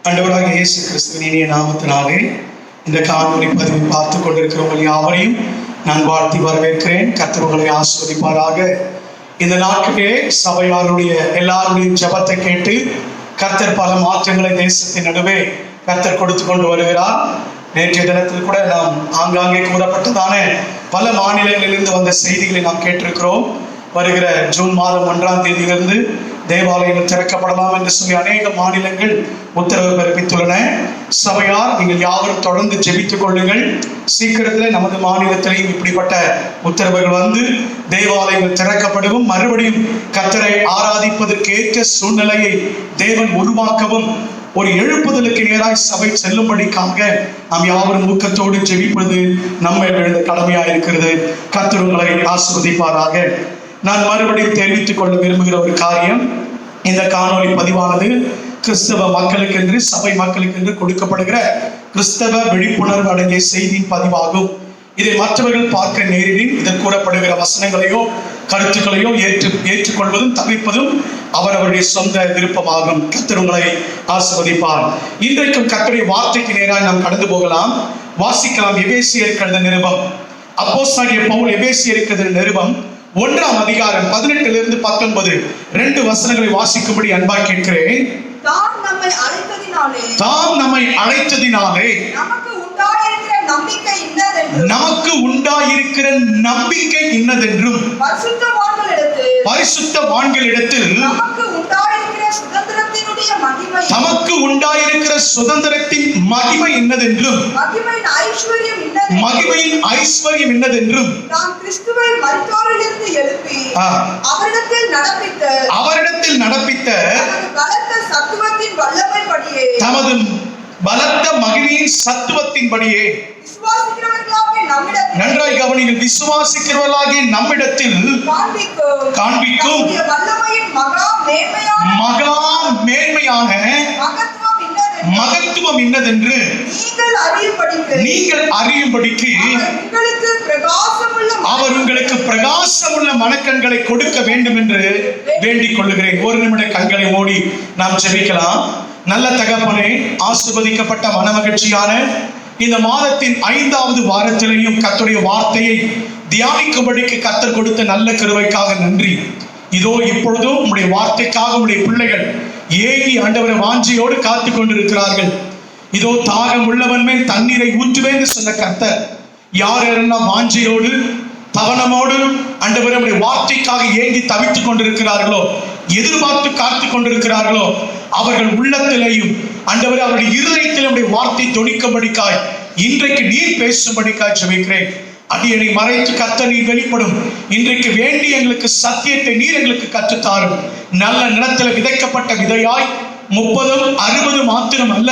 ஆண்டவராக இயேசு கிறிஸ்துவின் இனிய நாமத்தினாலே இந்த காணொளி பதிவை பார்த்து கொண்டிருக்கிறவர்கள் யாவரையும் நான் வாழ்த்தி வரவேற்கிறேன். கர்த்தர் உங்களை ஆசீர்வதிப்பாராக. இந்த நாட்களே சபையாருடைய எல்லாருடைய ஜெபத்தை கேட்டு கர்த்தர் பல மாற்றங்களை தேசத்தின் நடுவே கர்த்தர் கொடுத்து கொண்டு வருகிறார். நேற்றைய தினத்தில் கூட நாம் ஆங்காங்கே கூறப்பட்டதான பல மாநிலங்களிலிருந்து வந்த செய்திகளை நாம் கேட்டிருக்கிறோம். வருகிற ஜூன் மாதம் 1ஆம் தேதியிலிருந்து தேவாலயங்கள் திறக்கப்படலாம் என்று சொல்லி அநேக மாநிலங்கள் உத்தரவு பிறப்பித்துள்ளன. சபையார் நீங்கள் யாவரும் தொடர்ந்து ஜெபித்துக் கொள்ளுங்கள். சீக்கிரத்தில் நமது மாநிலத்திலையும் இப்படிப்பட்ட உத்தரவுகள் வந்து தேவாலயங்கள் திறக்கப்படவும் மறுபடியும் கர்த்தரை ஆராதிப்பதற்கேற்ற சூழ்நிலையை தேவன் உருவாக்கவும் ஒரு எழுப்புதலுக்கு நேராய் சபை செல்லும்படிக்காக நாம் யாவரும் ஊக்கத்தோடு ஜெபிப்பது நம்ம எழுத கடமையாயிருக்கிறது. கர்த்தர் உங்களை ஆசீர்வதிப்பாராக. நான் மறுபடியும் தெரிவித்துக் கொள்ள விரும்புகிற ஒரு காரியம், இந்த காணொளி பதிவானது கிறிஸ்தவ மக்களுக்கென்று சபை மக்களுக்கென்று கொடுக்கப்படுகிற கிறிஸ்தவ விழிப்புணர்வு அடங்கிய செய்தியின் பதிவாகும். இதை மற்றவர்கள் பார்க்க நேரிடின் இதில் கூறப்படுகிற வசனங்களையோ கருத்துக்களையோ ஏற்றுக்கொள்வதும் தவிர்ப்பதும் அவரவருடைய சொந்த விருப்பமாகும். கர்த்தர் உங்களை ஆசீர்வதிப்பார். இன்றைக்கும் கர்த்தருடைய வார்த்தைக்கு நேராக நாம் கடந்து போகலாம். வாசிக்கலாம். எபேசியருக்கு எழுதின நிருபம். அப்போஸ்தலனாகிய பவுல் எபேசியருக்கு எழுதின நிருபம் 1ஆம் அதிகாரம் 18 - 19 2 வசனங்களை வாசிக்கும்படி அன்பாய் கேட்கிறேன். தாம் நம்மை அழைத்ததினாலே நமக்கு உண்டாயிருக்கிற நம்பிக்கை இன்னதென்றும் பரிசுத்தவான்களிடத்தில் தமக்கு உண்டாயிருக்கிற சுதந்திரத்தின் மகிமை என்னதென்றும் மகிமையின் ஐஸ்வர்யம் என்னதென்றும் அவரிடத்தில் நடப்பித்த தமது பலத்த மகிமையின் சத்துவத்தின்படியே நன்றாய் கவனிங்கள். விசுவாசிக்கிறவர்களாகிய நம்மிடத்தில் காண்பிக்கும் மகா மேன்மையான மகத்துவம் இன்னதென்று நீங்கள் அறியும்படிக்கு அவர் உங்களுக்கு பிரகாசமுள்ள மனக்கண்களை கொடுக்க வேண்டும் என்று வேண்டிக் கொள்ளுகிறேன். ஒரு நிமிட கண்களை மூடி நாம் ஜெபிக்கலாம். நல்ல தகப்பனே, ஆசீர்வதிக்கப்பட்ட மனமகிழ்ச்சியான இந்த மாதத்தின் 5வது வாரத்திலேயும் கர்த்தருடைய வார்த்தையை தியானிக்கும்படிக்கு கர்த்தர் கொடுத்த நல்ல கிருபைக்காக நன்றி. இதோ இப்பொழுதும் உம்முடைய வார்த்தைக்காக உம்முடைய பிள்ளைகள் ஏங்கி ஆண்டவரை வாஞ்சையோடு காத்து கொண்டிருக்கிறார்கள். இதோ தாகம் உள்ளவன் மேல் தண்ணீரை ஊற்றுவேன் என்று சொன்ன கர்த்தர் யாரெல்லாம் வாஞ்சையோடு தவனமோடு ஆண்டவரை உம்முடைய வார்த்தைக்காக ஏங்கி தவித்துக் கொண்டிருக்கிறார்களோ, எதிர்பார்த்து காத்து கொண்டிருக்கிறார்களோ, அவர்கள் உள்ளத்திலேயும் ஆண்டவரே அவருடைய இருதயத்தில் உம்முடைய வார்த்தை தொனிக்கும்படிக்காய் இன்றைக்கு நீர் பேசும்படிக்காய் ஜெபிக்கிறேன். அடியனை மறைத்து கர்த்தர் நீர் வெளிப்படும். இன்றைக்கு வேண்டி எங்களுக்கு சத்தியத்தை நீர் எங்களுக்கு கற்றுத்தாரும். நல்ல நிலத்துல விதைக்கப்பட்ட விதையாய் 30 60 மாத்திரம் அல்ல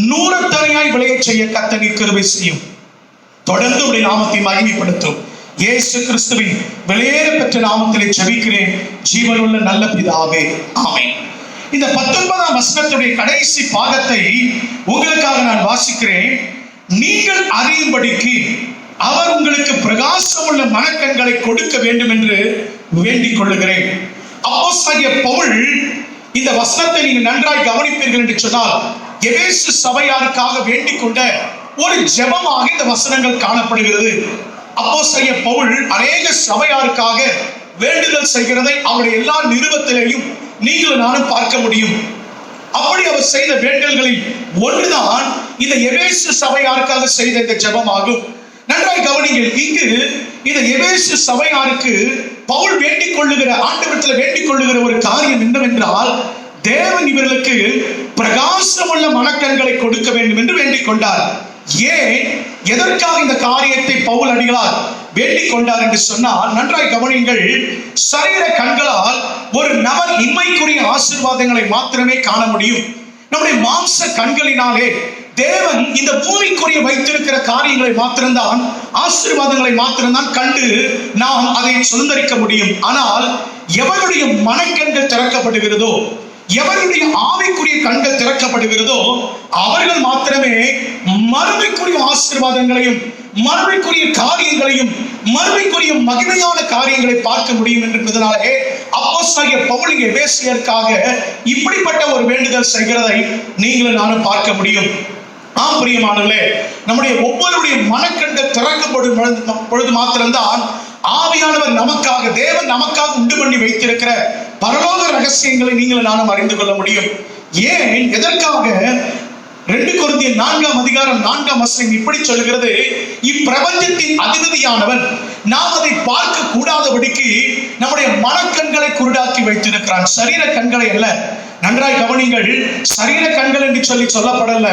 100 தனையாய் விளைய செய்ய கர்த்தர் நீர் கிருபை செய்யும். தொடர்ந்து உடைய நாமத்தை மகிமைப்படுத்தும். இயேசு கிறிஸ்துவின் வெளியேற பெற்ற நாமத்திலே ஜெபிக்கிறேன் ஜீவனுள்ள நல்ல பிதாவே, ஆமென். இந்த 19ஆம் வசனத்துடைய கடைசி பாகத்தை உங்களுக்காக நான் வாசிக்கிறேன். நீங்கள் அறியும்படிக்கு அவர் உங்களுக்கு பிரகாசமுள்ள மனக்கண்களை கொடுக்க வேண்டும் என்று வேண்டிக் கொள்ளுகிறேன். அப்போஸ்தலனாகிய பவுல் இந்த வசனத்தை நீங்கள் நன்றாய் கவனிப்பீர்கள் என்று சொன்னால் எபேசு சபையாருக்காக வேண்டிக் கொண்ட ஒரு ஜெபமாக இந்த வசனங்கள் காணப்படுகிறது. அப்போஸ்தலனாகிய பவுல் அநேக சபையாருக்காக வேண்டுதல் செய்கிறதை அவருடைய எல்லா நிருபத்திலேயும் நீங்களும் நானும் பார்க்க முடியும். அப்படி அவர் செய்த வேண்டல்களில் ஒன்றுதான் இந்த எபேசு சபையாருக்காக செய்த இந்த ஜெபமாகும். நன்றாய் கவனிங்கள். இங்கு இந்த எபேசு சபையாருக்கு பவுல் வேண்டிக் கொள்ளுகிற ஆண்டவரிடத்தில் வேண்டிக் கொள்ளுகிற ஒரு காரியம் என்னவென்றால், தேவன் இவர்களுக்கு பிரகாசமுள்ள மனக்கண்களை கொடுக்க வேண்டும் என்று வேண்டிக் கொண்டார். ஏன், எதற்காக இந்த காரியத்தை பவுல் அடிகளார் வேண்டிக் கொண்டார் என்று சொன்னால், நன்றாய் கவனிங்கள். சரீர கண்களால் ஒரு நபர் இம்மைக்குரிய ஆசீர்வாதங்களை மாத்திரமே காண முடியும். நம்முடைய மாம்ச கண்களினாலே தேவன் இந்த பூமிக்குரிய வைத்திருக்கிற காரியங்களை மாத்திரம்தான், ஆசீர்வாதங்களை மாத்திரம்தான் கண்டு நாம் அதை சுதந்திரிக்க முடியும். ஆனால் எவருடைய மனக்கண்கள் திறக்கப்படுகிறதோ, எவருடைய ஆவிக்குரிய கண்கள் திறக்கப்படுகிறதோ அவர்கள் மாத்திரமே மறுமைக்குரிய ஆசீர்வாதங்களையும் மறுமைக்குரிய காரியங்களையும் மறுமைக்குரிய மகிமையான காரியங்களை பார்க்க முடியும் என்பதனாலே அப்போஸ்தலனாகிய பவுல் இங்கே எபேசியருக்காக இப்படிப்பட்ட ஒரு வேண்டுதல் செய்கிறதை நீங்களும் நானும் பார்க்க முடியும். ஆம் பிரியமானவர்களே, நம்முடைய ஒவ்வொருடைய மனக்கண்கள் திறக்கப்படும் பொழுது மாத்திரம்தான் ஆவியானவர் நமக்காக, தேவன் நமக்காக உண்டு பண்ணி வைத்திருக்கிற பரலோக ரகசியங்களை நீங்களும் நானும் அறிந்து கொள்ள முடியும். ஏன், எதற்காக? 2 கொரிந்தியர் 4ஆம் அதிகாரம் 4ஆம் வசனம் இப்படி சொல்கிறது, இப்பிரபஞ்சத்தின் அதிபதியானவன் நாம் அதை பார்க்க கூடாதபடிக்கு நம்முடைய மனக்கண்களை குருடாக்கி வைத்திருக்கிறான். சரீர கண்களை அல்ல, நன்றாய் கவனிங்கள், சரீர கண்கள் என்று சொல்லப்படல,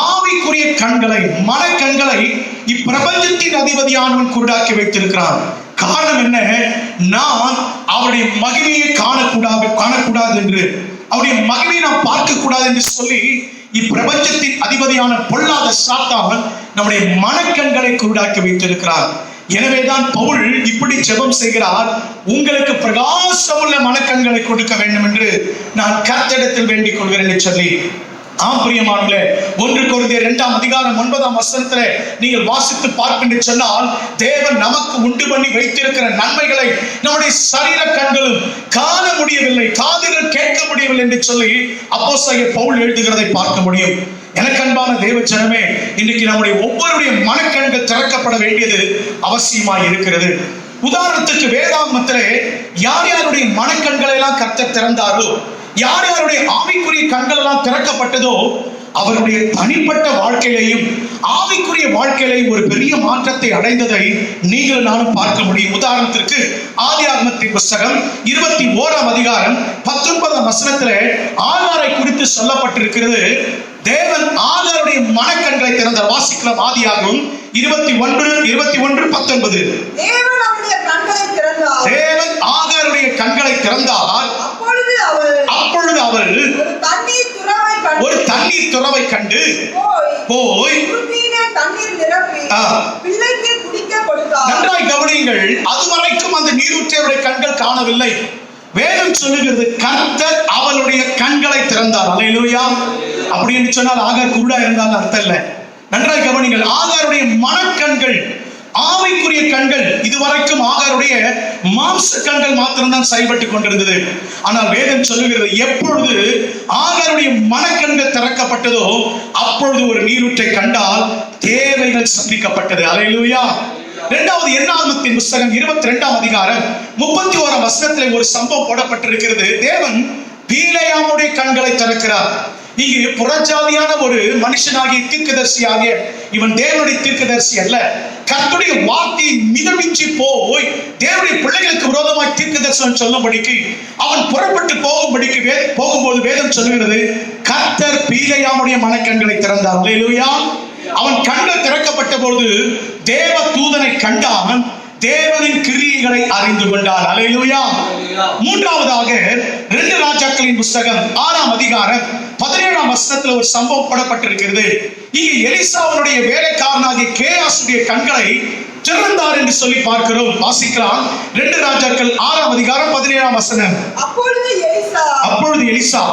ஆவிக்குரிய கண்களை, மனக்கண்களை இப்பிரபஞ்சத்தின் அதிபதியானவன் குருடாக்கி வைத்திருக்கிறான். காரணம் என்ன? நான் அவருடைய மகிமையை காணக்கூடாது என்று, அவருடைய மகிமையை நாம் பார்க்க கூடாது என்று சொல்லி இப்பிரபஞ்சத்தின் அதிபதியான பொல்லாத சாத்தான் நம்முடைய மனக்கண்களை குருடாக்கி வைத்திருக்கிறார். எனவேதான் பவுல் இப்படி ஜெபம் செய்கிறார், உங்களுக்கு பிரகாசமுள்ள மனக்கண்களை கொடுக்க வேண்டும் என்று நான் கர்த்தரிடத்தில் வேண்டிக் கொள்கிறேன் என்று சொல்லி. ஆம் பிரியமானவர்களே, 1 கொரிந்தியர் 2ஆம் அதிகாரம் 9ஆம் வசனத்திலே நீங்கள் வாசித்து பார்க்கின்ற சொன்னால், தேவன் நமக்கு உண்டு பண்ணி வைத்திருக்கிற நன்மைகளை நம்முடைய சரீர கண்களும் காண முடியவில்லை, காதுகள் கேட்க முடியவில்லை என்று சொல்லி அப்போஸ்தலனாகிய பவுல் எழுதுகிறதை பார்க்க முடியும். எனக்கு அன்பான தேவ ஜனமே, இன்றைக்கு நம்முடைய ஒவ்வொருடைய மனக்கண்கள் திறக்கப்பட வேண்டியது அவசியமாய் இருக்கிறது. உதாரணத்துக்கு வேதாகமத்திலே யார் யாருடைய மனக்கண்களை எல்லாம் கர்த்தர் திறந்தாரோ, யார் யாருடைய ஆவிக்குரிய கண்கள் எல்லாம் திறக்கப்பட்டதோ அவருடைய தனிப்பட்ட வாழ்க்கையிலையும் ஆவிக்குரிய வாழ்க்கையிலையும் ஒரு பெரிய மாற்றத்தை அடைந்ததை நீங்கள் நானும் பார்க்க முடியும். உதாரணத்திற்கு ஆதியாகமத்தின் புத்தகம் 21ஆம் அதிகாரம் 19ஆம் வசனத்திலே ஆகாரை குறித்து சொல்லப்பட்டிருக்கிறது. தேவன் ஆகாருடைய மனக்கண்களை திறந்தார். வாசிக்கலாம், ஆதியாகமம் 21:19. தேவன் அவருடைய கண்களை திறந்தார். தேவன் ஆகாருடைய கண்களை திறந்தார். அப்பொழுது அவள் ஒரு தண்ணீர் துறவை கண்டு போய் தண்ணீர் நிரப்பி பிள்ளைக்கு குடிக்க கொடுத்தார். நன்றாய் கவனியுங்கள், அதுவரைக்கும் அந்த நீரூற்றியவருடைய கண்கள் காணவில்லை. வேதம் சொல்லுகிறது, கர்த்தர் அவளுடைய கண்களை திறந்தார். அல்லேலூயா. அப்படி என்று சொன்னால் ஆகார் குருடா இருந்தால் அர்த்தம் இல்லை. நன்றாய் கவனிங்கள், ஆகாருடைய மனக்கண்கள், ஆவிக்குரிய கண்கள், இதுவரைக்கும் ஆகாருடைய மாம்ச கண்கள் மாத்திரம்தான் செயல்பட்டுக் கொண்டிருந்தது. ஆனால் வேதம் சொல்லுகிறது, எப்பொழுது ஆகாருடைய மனக்கண்கள் திறக்கப்பட்டதோ அப்பொழுது ஒரு நீரூற்றை கண்டால் தேவைகள் சந்திக்கப்பட்டது. அல்லேலூயா. 2வது என்னாகமத்தின் புத்தகம் 22ஆம் அதிகாரம் 31ஆம் வசனத்திலே ஒரு சம்பவம் போடப்பட்டிருக்கிறது. தேவன் பீலேயாமுடைய கண்களை திறக்கிறார். இங்கு புறஜாதியான ஒரு மனுஷனாகிய தீர்க்கதரிசியாகிய இவன் தேவனுடைய தீர்க்கதரிசி அல்ல. கர்த்தருடைய வார்த்தையை மிதமிஞ்சி போய் தேவனுடைய பிள்ளைகளுக்கு விரோதமாய் தீர்க்கதரிசனம் சொல்லும்படிக்கு அவன் புறப்பட்டு போகும்போது வேதம் சொல்லுகிறது, கர்த்தர் பீலேயாமுடைய மனக்கண்களை திறந்தார். அல்லேலூயா. அவன் கண்கள் திறக்கப்பட்ட பொழுது தேவ தூதனை கண்டான், தேவனின் கிரியைகளை அறிந்து கொண்டார். அல்லேலூயா. 3வதாக 2 ராஜாக்களின் புத்தகம் 6ஆம் அதிகாரம் 17ஆம் வசனத்தில் ஒரு சம்பவம் படப்பட்டிருக்கிறது. இங்கே எலிசாவுடைய வேலைக்காரனாகிய கேயாசுடைய கண்களை திறந்தார் என்று சொல்லி பார்க்கிறோம். வாசிக்கலாம், 2 ராஜாக்கள் 6ஆம் அதிகாரம் 17ஆம் வசனம். அப்பொழுது எலிசா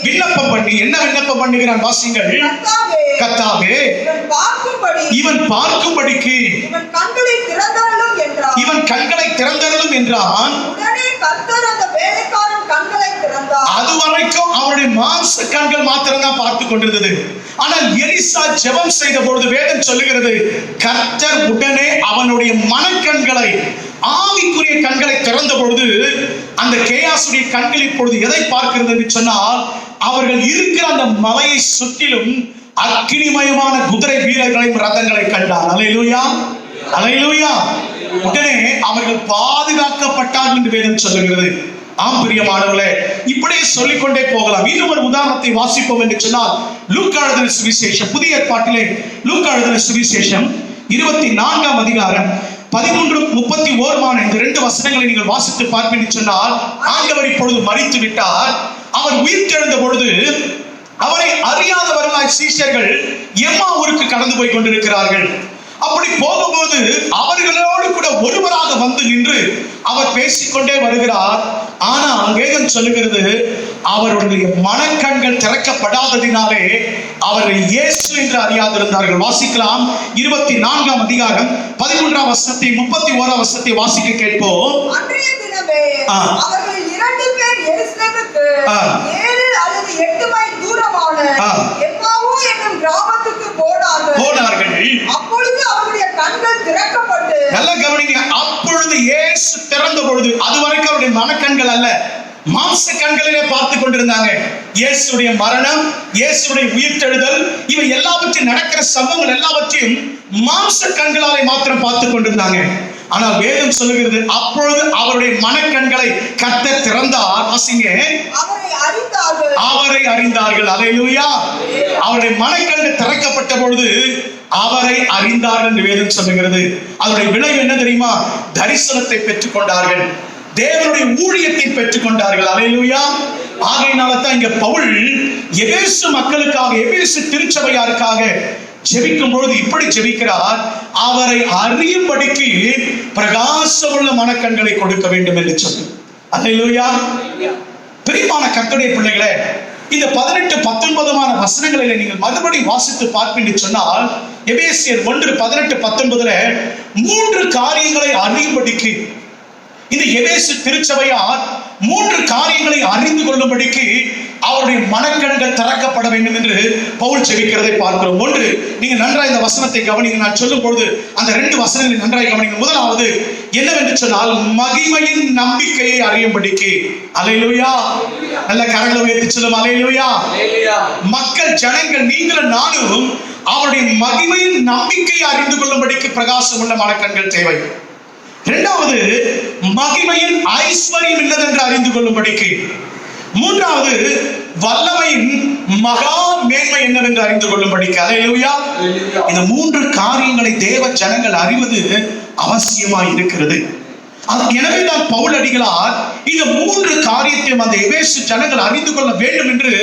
விண்ணப்பம் பண்ணி என்ன விண்ணப்பம் பண்ணுகிறான்? வாசிங்கள். கர்த்தாவே, இவன் பார்க்கும்படிக்கு இவன் கண்களை திறந்தருளும் என்றான். அதுவரைக்கும் அவனுடைய மாம்ச கண்கள் மாத்திரம் தான் பார்த்து கொண்டிருந்தது. ஆனால் எலிசா ஜெபம் செய்த பொழுது வேதம் சொல்லுகிறது, கர்த்தர் உடனே அவனுடைய மனக்கண்களை, ஆவிக்குரிய கண்களை திறந்த பொழுது அந்த கேயாசுடைய கண்கள் இப்பொழுது எதை பார்க்கிறது என்று சொன்னால், அவர்கள் இருக்கிற அந்த மலையை சுற்றிலும் அக்கினிமயமான குதிரை வீரர்களையும் ரதங்களை கண்டார். அல்லேலூயா. அல்லேலூயா. உடனே அவர்கள் பாதுகாக்கப்பட்டார்கள் என்று வேதம் சொல்லுகிறது. ஆம் பிரியமானவர்களே, இப்படியே சொல்லிக்கொண்டே போகலாம். இன்னும் ஒரு உதாரணத்தை வாசிப்போம் என்று சொன்னால், லூக்கா எழுதின சுவிசேஷம், புதிய ஏற்பாட்டிலே லூக்கா எழுதின சுவிசேஷம் 24ஆம் அதிகாரம் 13-31 இந்த 2 வசனங்களை நீங்கள் வாசித்து பார்ப்பீர்கள் என்று சொன்னால், ஆண்டவர் இப்பொழுது மரித்து விட்டார். அவர் உயிர்த்தெழுந்த பொழுது அவரை அறியாதவர்களாய் சீஷர்கள் எம்மா ஊருக்கு கடந்து போய் கொண்டிருக்கிறார்கள். அப்படி போகும்போது அவர்களோடு கூட ஒருவராக வந்து நின்று அவர் பேசிக்கொண்டே வருகிறார். ஆனால் வேதம் சொல்லுகிறது, அவருடைய மனக்கண்கள் திறக்கப்படாததினாலே அவர்கள் இயேசு என்று அறியாதிருந்தார்கள். வாசிக்கலாம். 24ஆம் அதிகாரம் 13ஆம் வசனத்தை 31ஆம் வசனத்தை வாசிக்க கேட்போம். அன்றைய தினமே அவர்கள் 2 பேர் எருசலேமுக்கு 7 அல்லது 8 மைல் தூரமான எம்மாவு என்னும் கிராமத்துக்கு போனார்கள். அப்பொழுது அவருடைய கண்கள் திறக்கப்பட்டு, நல்லா கவனிங்க, அப்பொழுது இயேசு திறந்த பொழுது, அதுவரைக்கும் அவருடைய மனக்கண்கள் அல்ல, மாம்ச கண்களிலே பார்த்து கொண்டிருந்தாங்க. இயேசுடைய மரணம், இயேசுடைய உயிர்த்தெழுதல், இவை எல்லாவற்றையும் நடக்கிற சம்பவங்கள் எல்லாவற்றையும் மாம்ச கண்களாலே மாத்திரம் பார்த்து கொண்டிருந்தாங்க. ஆனால் வேதம் சொல்லுகிறது, அப்பொழுது அவருடைய மனக்கண்களை கர்த்தர் திறந்தார். வாசிங்க. அவரை அறிந்தார்கள். அல்லேலூயா. அவருடைய மனக்கண்கள் திறக்கப்பட்ட பொழுது அவரை அறிந்தார்கள் என்று வேதம் சொல்லுகிறது. அவருடைய விளைவு என்ன தெரியுமா? தரிசனத்தை பெற்றுக் கொண்டார்கள், தேவனுடைய ஊழியத்தை பெற்றுக் கொண்டார்கள். அல்லேலூயா. ஆகையினால தான் இங்க பவுல் எபேசு மக்களுக்காக, எபேசு திருச்சபையாருக்காக ஜெபிக்கும் பொழுது இப்படி ஜெபிக்கிறார், அவரை அறியும்படிக்கு பிரகாசமுள்ள மனக்கண்களை கொடுக்க வேண்டும் என்று சொல்லி. அல்லேலூயா. பிரியமான கர்த்தருடைய பிள்ளைகளே, இந்த 18, 19 வசனங்களிலே நீங்கள் மறுபடி வாசித்து பார்ப்பீங்க சொன்னால், எபேசியர் 1, 18, 19 3 காரியங்களை அறியும்படிக்கு இந்த எபேசு திருச்சபையார் 3 காரியங்களை அறிந்து கொள்ளும்படிக்கு அவருடைய மனக்கண்கள் திறக்கப்பட வேண்டும் என்று பவுல் ஜெபிக்கிறதை பார்க்கிறோம். ஒன்று, நீங்க நன்றாக இந்த வசனத்தை கவனிங்க. நான் சொல்லும் பொழுது அந்த 2 வசனங்களை நன்றாக கவனிங்க. முதலாவது என்னவென்று சொன்னால், மகிமையின் நம்பிக்கையை அறியும்படிக்கு. அல்லேலூயா. நல்ல கரங்களை உயர்த்தி சொல்லும். அல்லேலூயா. மக்கள், ஜனங்கள், நீங்களும் நானும் அவருடைய மகிமையின் நம்பிக்கையை அறிந்து கொள்ளும்படிக்கு பிரகாசம் உள்ள மனக்கண்கள் தேவை. இரண்டாவது, மகிமையின் ஐஸ்வர்யம் இல்லதென்று அறிந்து கொள்ளும்படிக்கு. மூன்றாவது, வல்லமையின் மகா மேன்மை என்னவென்று அறிந்து கொள்ளும்படிக்கு. அல்லேலூயா. இந்த 3 காரியங்களை தேவ ஜனங்கள் அறிவது அவசியமாய் இருக்கிறது. எனவே தான் பவுல் அடிகளார் இந்த 3 காரியத்தையும் அந்த எபேசு ஜனங்கள் அறிந்து கொள்ள வேண்டும் என்று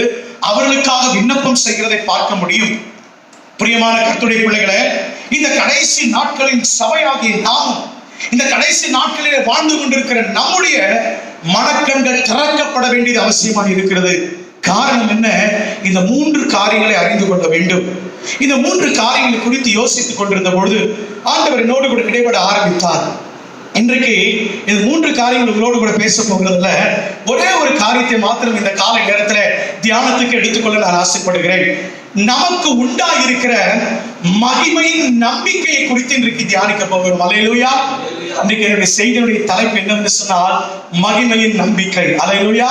அவர்களுக்காக விண்ணப்பம் செய்கிறதை பார்க்க முடியும். பிரியமான கர்த்தருடைய பிள்ளைகளே, இந்த கடைசி நாட்களின் சபையாகிய நாம், இந்த கடைசி நாட்களிலே வாழ்ந்து கொண்டிருக்கிற நம்முடைய மனக்கண்கள் திறக்கப்பட வேண்டியது அவசியமாக இருக்கிறது. காரணம் என்ன? இந்த 3 காரியங்களை அறிந்து கொள்ள வேண்டும். இந்த 3 காரியங்களை குறித்து யோசித்துக் கொண்டிருந்த பொழுது ஆண்டவர் என்னோடு கூட இடைபட ஆரம்பித்தார். இன்றைக்கு இந்த 3 காரியங்கள் உங்களோடு கூட பேச போகிறதுல ஒரே ஒரு காரியத்தை மாத்திரம் இந்த காலை நேரத்தில் தியானத்துக்கு எடுத்துக்கொள்ள நான் ஆசைப்படுகிறேன். நமக்கு உண்டாயிருக்கிற மகிமையின் நம்பிக்கையை குறித்து இன்றைக்கு தியானிக்க போகிறோம். அல்லேலூயா. இன்றைக்கு என்னுடைய செய்தியுடைய தலைப்பு என்னவென்று சொன்னால், மகிமையின் நம்பிக்கை. அல்லேலூயா.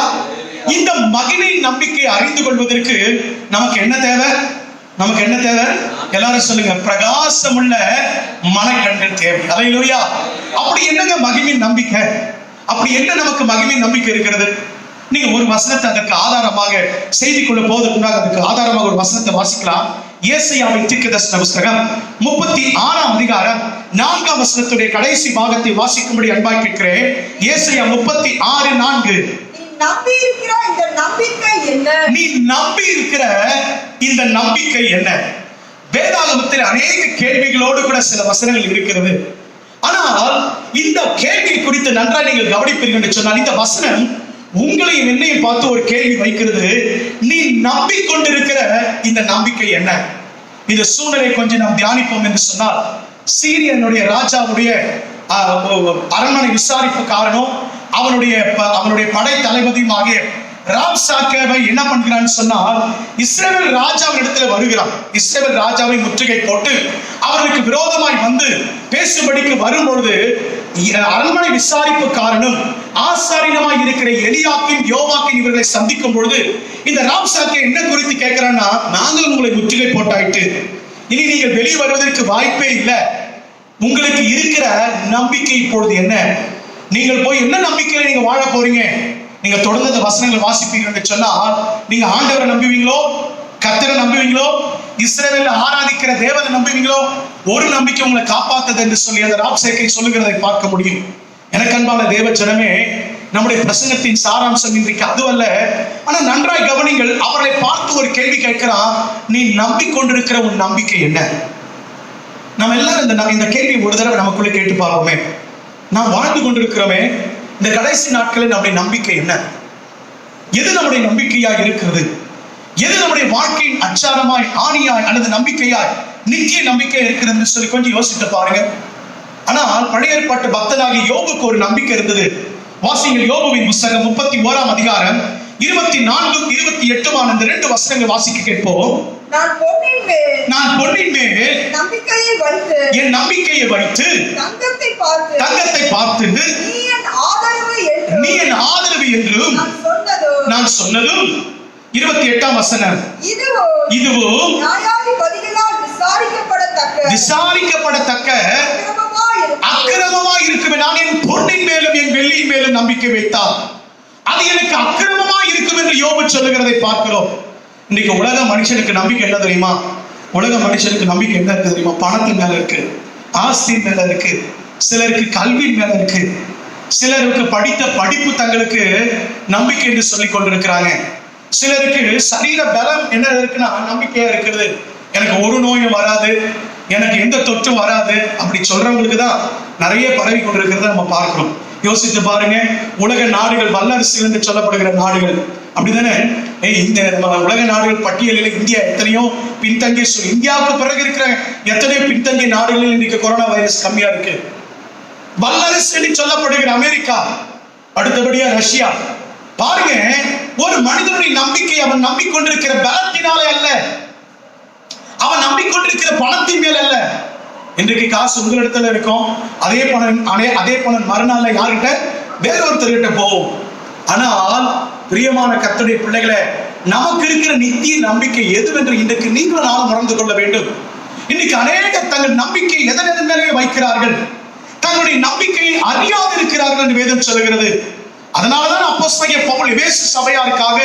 இந்த மகிமையின் நம்பிக்கையை அறிந்து கொள்வதற்கு நமக்கு என்ன தேவை? நமக்கு என்ன தேவை? எல்லாரும் சொல்லுங்க. பிரகாசமுள்ள மனக்கண்கள் தேவை. அல்லேலூயா. அப்படி என்னங்க மகிமையின் நம்பிக்கை? அப்படி என்ன நமக்கு மகிமையின் நம்பிக்கை இருக்கிறது? நீங்க ஒரு வசனத்தை அதற்கு ஆதாரமாக செய்திக்குள்ள போவதற்கு முன்னாக அதுக்கு ஆதாரமாக ஒரு வசனத்தை வாசிக்கலாம். ஏசாயாவின் தீர்க்கதரிசன புத்தகம் 36ஆம் அதிகாரம் 4ஆம் வசனத்துடைய கடைசி பாகத்தை வாசிக்கும்படி அன்பாய் கேட்கிறேன். ஏசாயா 36:4. நீ நம்பி இருக்கிற இந்த நம்பிக்கை என்ன? வேதாகமத்தில் அநேக கேள்விகளோடு கூட சில வசனங்கள் இருக்கிறது. ஆனால் இந்த கேள்வி குறித்து நன்றாக நீங்கள் கவனிப்பீர்கள் என்று சொன்னால், இந்த வசனம் உங்களையும் என்னையும் பார்த்து ஒரு கேள்வி வைக்கிறது. நீ நம்பிக்கொண்டிருக்கிற இந்த நம்பிக்கை என்ன? இந்த சூழ்நிலை கொஞ்சம் நாம் தியானிப்போம் என்று சொன்னால், சீரியனுடைய ராஜாவுடைய அரண்மனை விசாரிப்புக்காரனும் அவனுடைய படை தளபதியும் ஆகிய ராப்சாக்கேவை என்ன பண்ணுகிறான்னு சொன்னால், இஸ்ரவேல் ராஜாவினிடத்தில் வருகிறான். இஸ்ரவேல் ராஜாவை முற்றுகை போட்டு அவர்களுக்கு விரோதமாய் வந்து பேசும்படிக்கு வரும்பொழுது, அரண்மனை விசாரிப்புக்காரனும் ஆசாரியனுமாய் இருக்கிற எலியாக்கிம் யோவாக்கிம் இவர்களை சந்திக்கும் பொழுது இந்த ராப்சாக்கே என்ன குறித்து கேட்கிறான்னா, நாங்கள் உங்களை முற்றுகை போட்டாயிட்டு இனி நீங்கள் வெளியே வருவதற்கு வாய்ப்பே இல்லை. உங்களுக்கு இருக்கிற நம்பிக்கை இப்பொழுது என்ன? நீங்கள் போய் என்ன நம்பிக்கையில நீங்க வாழ போறீங்க? நீங்க தொடர்ந்து அந்த வசனங்களை வாசிப்பீங்கன்னு சொன்னால், நீங்க ஆண்டவரை நம்புவீங்களோ, கர்த்தரை நம்புவீங்களோ, இஸ்ரவேல்ல ஆராதிக்கிற தேவனை நம்புவீங்களோ? ஒரு நம்பிக்கை உங்களை காப்பாத்தது என்று சொல்லி அந்த ராப்சாக்கே சொல்லுகிறதை பார்க்க முடியும். எனக்கு அன்பான தேவ ஜனமே, நம்முடைய பிரசங்கத்தின் சாராம்சம் இன்றைக்கு அதுவல்ல. ஆனா நன்றாய் கவனிங்கள். அவர்களை பார்த்து ஒரு கேள்வி கேட்கிறான், நீ நம்பிக்கொண்டிருக்கிற உன் நம்பிக்கை என்ன? நம்ம எல்லாரும் இந்த கேள்வி ஒரு தடவை நமக்குள்ளே கேட்டு பார்ப்போமே. நாம் வாழ்ந்து கொண்டிருக்கிறோமே, இந்த கடைசி நாட்களில் நம்முடைய நம்பிக்கை என்ன? எது நம்முடைய நம்பிக்கையாய் இருக்கிறது? எது நம்முடைய வாழ்க்கையின் அச்சாரமாய், ஆணியாய் அல்லது நம்பிக்கையாய், நித்திய நம்பிக்கை இருக்கிறது என்று சொல்லி கொஞ்சம் யோசித்து பாருங்க. ஆனால் பழைய ஏற்பாட்டு பக்தனாகிய யோபுக்கு ஒரு நம்பிக்கை இருந்தது. வாசிங்கள் யோபுவின் புத்தகம் 31ஆம் அதிகாரம் 24, 28 இந்த 2 வசனங்கள் வாசிக்க கேட்போம். நான் பொன்னின் மேல் என் நம்பிக்கையை வைத்து தங்கத்தை பார்த்து நீ என் ஆதரவு என்றும் நான் சொன்னதும் 28ஆம் வசனம், இதுவோ விசாரிக்கப்படத்தக்க அக்கிரமமாய் இருக்குமே. நான் என் பொன்னின் மேலும் என் வெள்ளியின் மேலும் நம்பிக்கை வைத்தார், அது எனக்கு அக்கிரமமாய் இருக்கும் என்று யோபு சொல்லுகிறதை பார்க்கிறோம். இன்னைக்கு உலக மனுஷனுக்கு நம்பிக்கை என்ன தெரியுமா? உலக மனுஷனுக்கு நம்பிக்கை என்ன இருக்கு தெரியுமா? பணத்தின் மேல இருக்கு, ஆஸ்தியின் மேல இருக்கு, சிலருக்கு கல்வியின் மேல இருக்கு, சிலருக்கு படித்த படிப்பு தங்களுக்கு நம்பிக்கை என்று சொல்லிக் கொண்டிருக்கிறாங்க. சிலருக்கு சரீர பலம் என்ன இருக்குன்னா நம்பிக்கையா இருக்கிறது. எனக்கு ஒரு நோயும் வராது, எனக்கு எந்த தொற்றும் வராது, அப்படி சொல்றவங்களுக்கு தான் நிறைய பரவி கொண்டிருக்கிறத நம்ம பார்க்கிறோம். யோசித்து பாருங்க, உலக நாடுகள் வல்லரசு என்று சொல்லப்படுகிற நாடுகள் அப்படிதானே? இந்த உலக நாடுகள் பட்டியலில் இந்தியா எத்தனையோ பின்தங்கிய, இந்தியாவுக்கு பிறகு இருக்கிற எத்தனையோ பின்தங்கிய நாடுகளில் இன்னைக்கு கொரோனா வைரஸ் கம்மியா இருக்கு. வல்லரசு என்று சொல்லப்படுகிற அமெரிக்கா, அடுத்தபடியா ரஷ்யா. பாருங்க, ஒரு மனிதனுடைய நம்பிக்கை அவன் நம்பிக்கொண்டிருக்கிற பலத்தினாலே அல்ல, அவன் நம்பிக்கொண்டிருக்கிற பணத்தின் மேல் அல்ல. இன்றைக்கு காசு உங்களிடத்துல இருக்கும், அதே பணம் மறுநாள்ல யார்கிட்ட? வேறொருத்தர்கிட்ட போகும். ஆனால் பிரியமான கர்த்தருடைய பிள்ளைகளை, நமக்கு இருக்கிற நித்திய நம்பிக்கை எதுவென்று இன்றைக்கு நீங்களும் நானும் உணர்ந்து கொள்ள வேண்டும். இன்னைக்கு அநேகர் தங்கள் நம்பிக்கை எதன் மேலே வைக்கிறார்கள், தங்களுடைய நம்பிக்கையை அறியாது இருக்கிறார்கள் என்று வேதம் சொல்கிறது. அதனாலதான் அப்போஸ்தலனாகிய பவுல் எபேசு சபையாருக்காக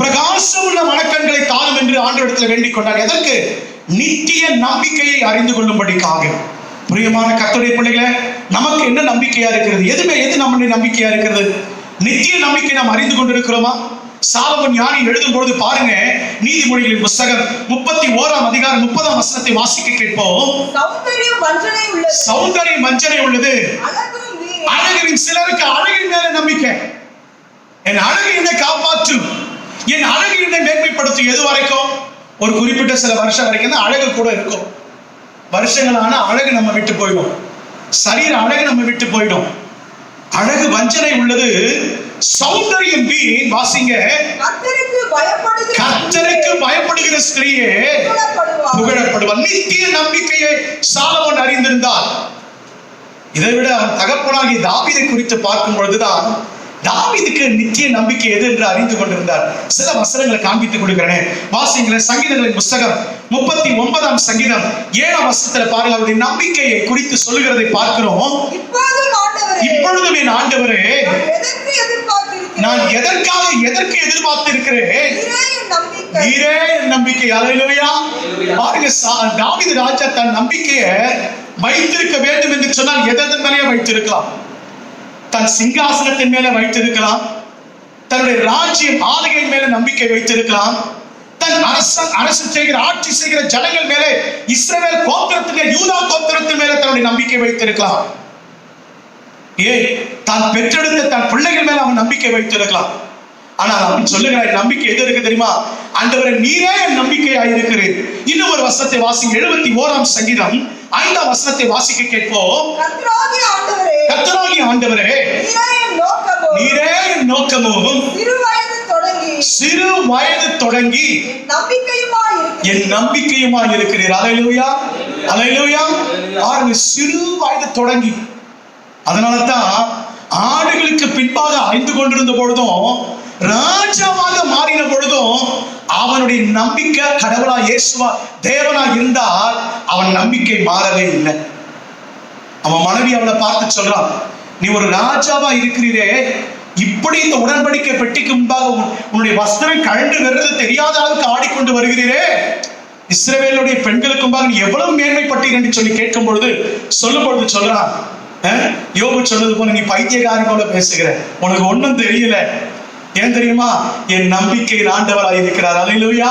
பிரகாசம் உள்ள மனக்கண்களை தாரும் என்று ஆண்டவரிடத்தில் வேண்டிக் கொண்டார். எதற்கு? நித்திய நம்பிக்கையை அறிந்து கொள்ளும்படிக்காக. பிரியமான கர்த்தருடைய பிள்ளைகளை, நமக்கு என்ன நம்பிக்கையா இருக்கிறது? எது நம்முடைய நம்பிக்கையா இருக்கிறது? நித்திய நம்பிக்கை நாம் அறிந்து கொண்டிருக்கிறோமா? சாலமோன் ஞானி எழுதும் பொழுது பாருங்க, நீதிமொழிகளின் புத்தகம் 31ஆம் அதிகாரம் 30ஆம் வசனத்தை வாசிக்க கேட்போம். சௌந்தரியம் வஞ்சனை உள்ளது, அழகின் சிலருக்கு அழகின் மேல நம்பிக்கை. என் அழகு என்னை காப்பாற்றும், என் அழகு என்னை மேன்மைப்படுத்தும். எது வரைக்கும்? ஒரு குறிப்பிட்ட சில வருஷம் வரைக்கும் தான் அழகு கூட இருக்கும். வருஷங்கள் ஆனா அழகு நம்ம விட்டு போயிடும், சரீர அழகு நம்ம விட்டு போயிடும். அழகு வஞ்சனை உள்ளது, சௌந்தரியம் வீண். வாசிங்க, கர்த்தருக்கு பயப்படுகிற ஸ்திரீயே புகழப்படுவார். நித்திய நம்பிக்கையை சாலமோன் அறிந்திருந்தார். இதை விட அவன் தகப்பனாகிய தாவீதை குறித்து பார்க்கும் பொழுதுதான் தாவீதுக்கு நித்திய நம்பிக்கை எது என்று அறிந்து கொண்டிருந்தார். சில வசனங்களை காண்பித்துக் கொடுக்கிறேன், வாசிங்களேன். சங்கீதங்களின் புத்தகம் 39ஆம் சங்கீதம் 7ஆம் வசனத்துல பாருங்க, அவருடைய நம்பிக்கையை குறித்து சொல்லுகிறதை பார்க்கிறோம். இப்பொழுதும் என் ஆண்டவரே, நான் எதற்கு எதிர்பார்த்து இருக்கிறேன்? நீரே என் நம்பிக்கை. அல்லேலூயா. பாருங்க, தாவீது ராஜா தன் நம்பிக்கையை வைத்திருக்க வேண்டும் என்று சொன்னால் எதன் மேலே வைத்திருக்கலாம்? தன் சிங்காசனத்தின் மேல வைத்திருக்கலாம், தன்னுடைய ராஜ்யம் ஆளுகையின் மேல நம்பிக்கை வைத்திருக்கலாம், தன் அரசு செய்கிற ஆட்சி செய்கிற ஜனங்கள் மேலே, இஸ்ரவேல் கோத்திரத்தின் யூதா கோத்திரத்தின் மேல தன்னுடைய நம்பிக்கை வைத்திருக்கலாம். தான் பெற்றெடுத்த தன் பிள்ளைகள் மேல அவன் நம்பிக்கை வைத்திருக்கலாம். ஆனால் அவன் சொல்லுகிற நம்பிக்கை எது இருக்கு தெரியுமா? ஆண்டவரே, நீரே என் நம்பிக்கையா இருக்கிறேன். இன்னும் ஒரு வசனத்தை வாசிங்க, 71ஆம் சங்கீதம் 5ஆம் வசனத்தை வாசிக்க கேட்போம். கர்த்தராகிய ஆண்டவரே, நீரே என் நோக்கமும் சிறு வயது தொடங்கி என் நம்பிக்கையுமாய் இருக்கிறீர். அல்லேலூயா, அல்லேலூயா. பாருங்க, சிறு வயது தொடங்கி. அதனாலதான் ஆடுகளுக்கு பின்பாக அழிந்து கொண்டிருந்த பொழுதும், ராஜாவாக மாறின பொழுதும் அவனுடைய நம்பிக்கை கடவுளா இயேசுவா தேவனா இருந்தால் அவன் நம்பிக்கை மாறவே இல்லை. அவன் மனைவி அவளை பார்த்து சொல்றான், நீ ஒரு ராஜாவா இருக்கிறீரே, இப்படி இந்த உடன்படிக்கை பெட்டிக்கு முன்பாக உன்னுடைய வஸ்திரம் கழண்டு வருவது தெரியாத அளவுக்கு ஆடிக்கொண்டு வருகிறீரே, இஸ்ரவேலுடைய பெண்களுக்கு முன்பாக நீ எவ்வளவு மேன்மைப்பட்டீர் என்று சொல்லி கேட்கும் பொழுது சொல்லும் பொழுது சொல்றான், யோபு சொன்னது போல நீ பைத்தியக்காரன் போல பேசுகிற, உனக்கு ஒண்ணும் தெரியல. ஏன் தெரியுமா? என் நம்பிக்கையில் ஆண்டவராக இருக்கிறார். அல்லேலூயா.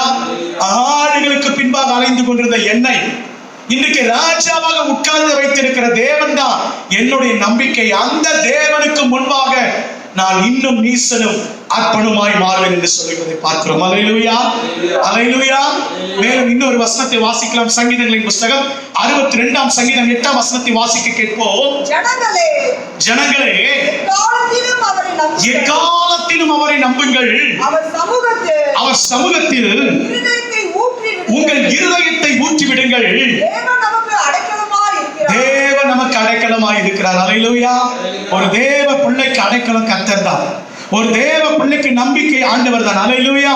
ஆடுகளுக்கு பின்பாக அலைந்து கொண்டிருந்த என்னை இன்றைக்கு ராஜாவாக உட்கார்ந்து வைத்திருக்கிற தேவன் தான் என்னுடைய நம்பிக்கை. அந்த தேவனுக்கு முன்பாக நான் இன்னும் நீசனும் அர்ப்பணமாய் மாறுவேன் என்று சொல்லுவதை பார்க்கிறோம். அல்லேலூயா, அல்லேலூயா. மேலும் இன்னொரு வசனத்தை வாசிக்கலாம். சங்கீதங்களின் புஸ்தகம் 62ஆம் சங்கீதம் 8ஆம் வசனத்தை வாசிக்க கேட்போம். ஜனங்களே எக்காலத்திலும் அவரை நம்புங்கள். அவர் சமூகத்தில் உங்கள் இருதயத்தை ஊற்றி விடுங்கள். தேவன் நமக்கு அடைக்கலமாய் இருக்கிறார். அல்லேலூயா. ஒரு தேவ பிள்ளைக்கு அடைக்கலம் கர்த்தர் தான். ஒரு தேவ பிள்ளைக்கு நம்பிக்கை ஆண்டவர் தான். அல்லேலூயா.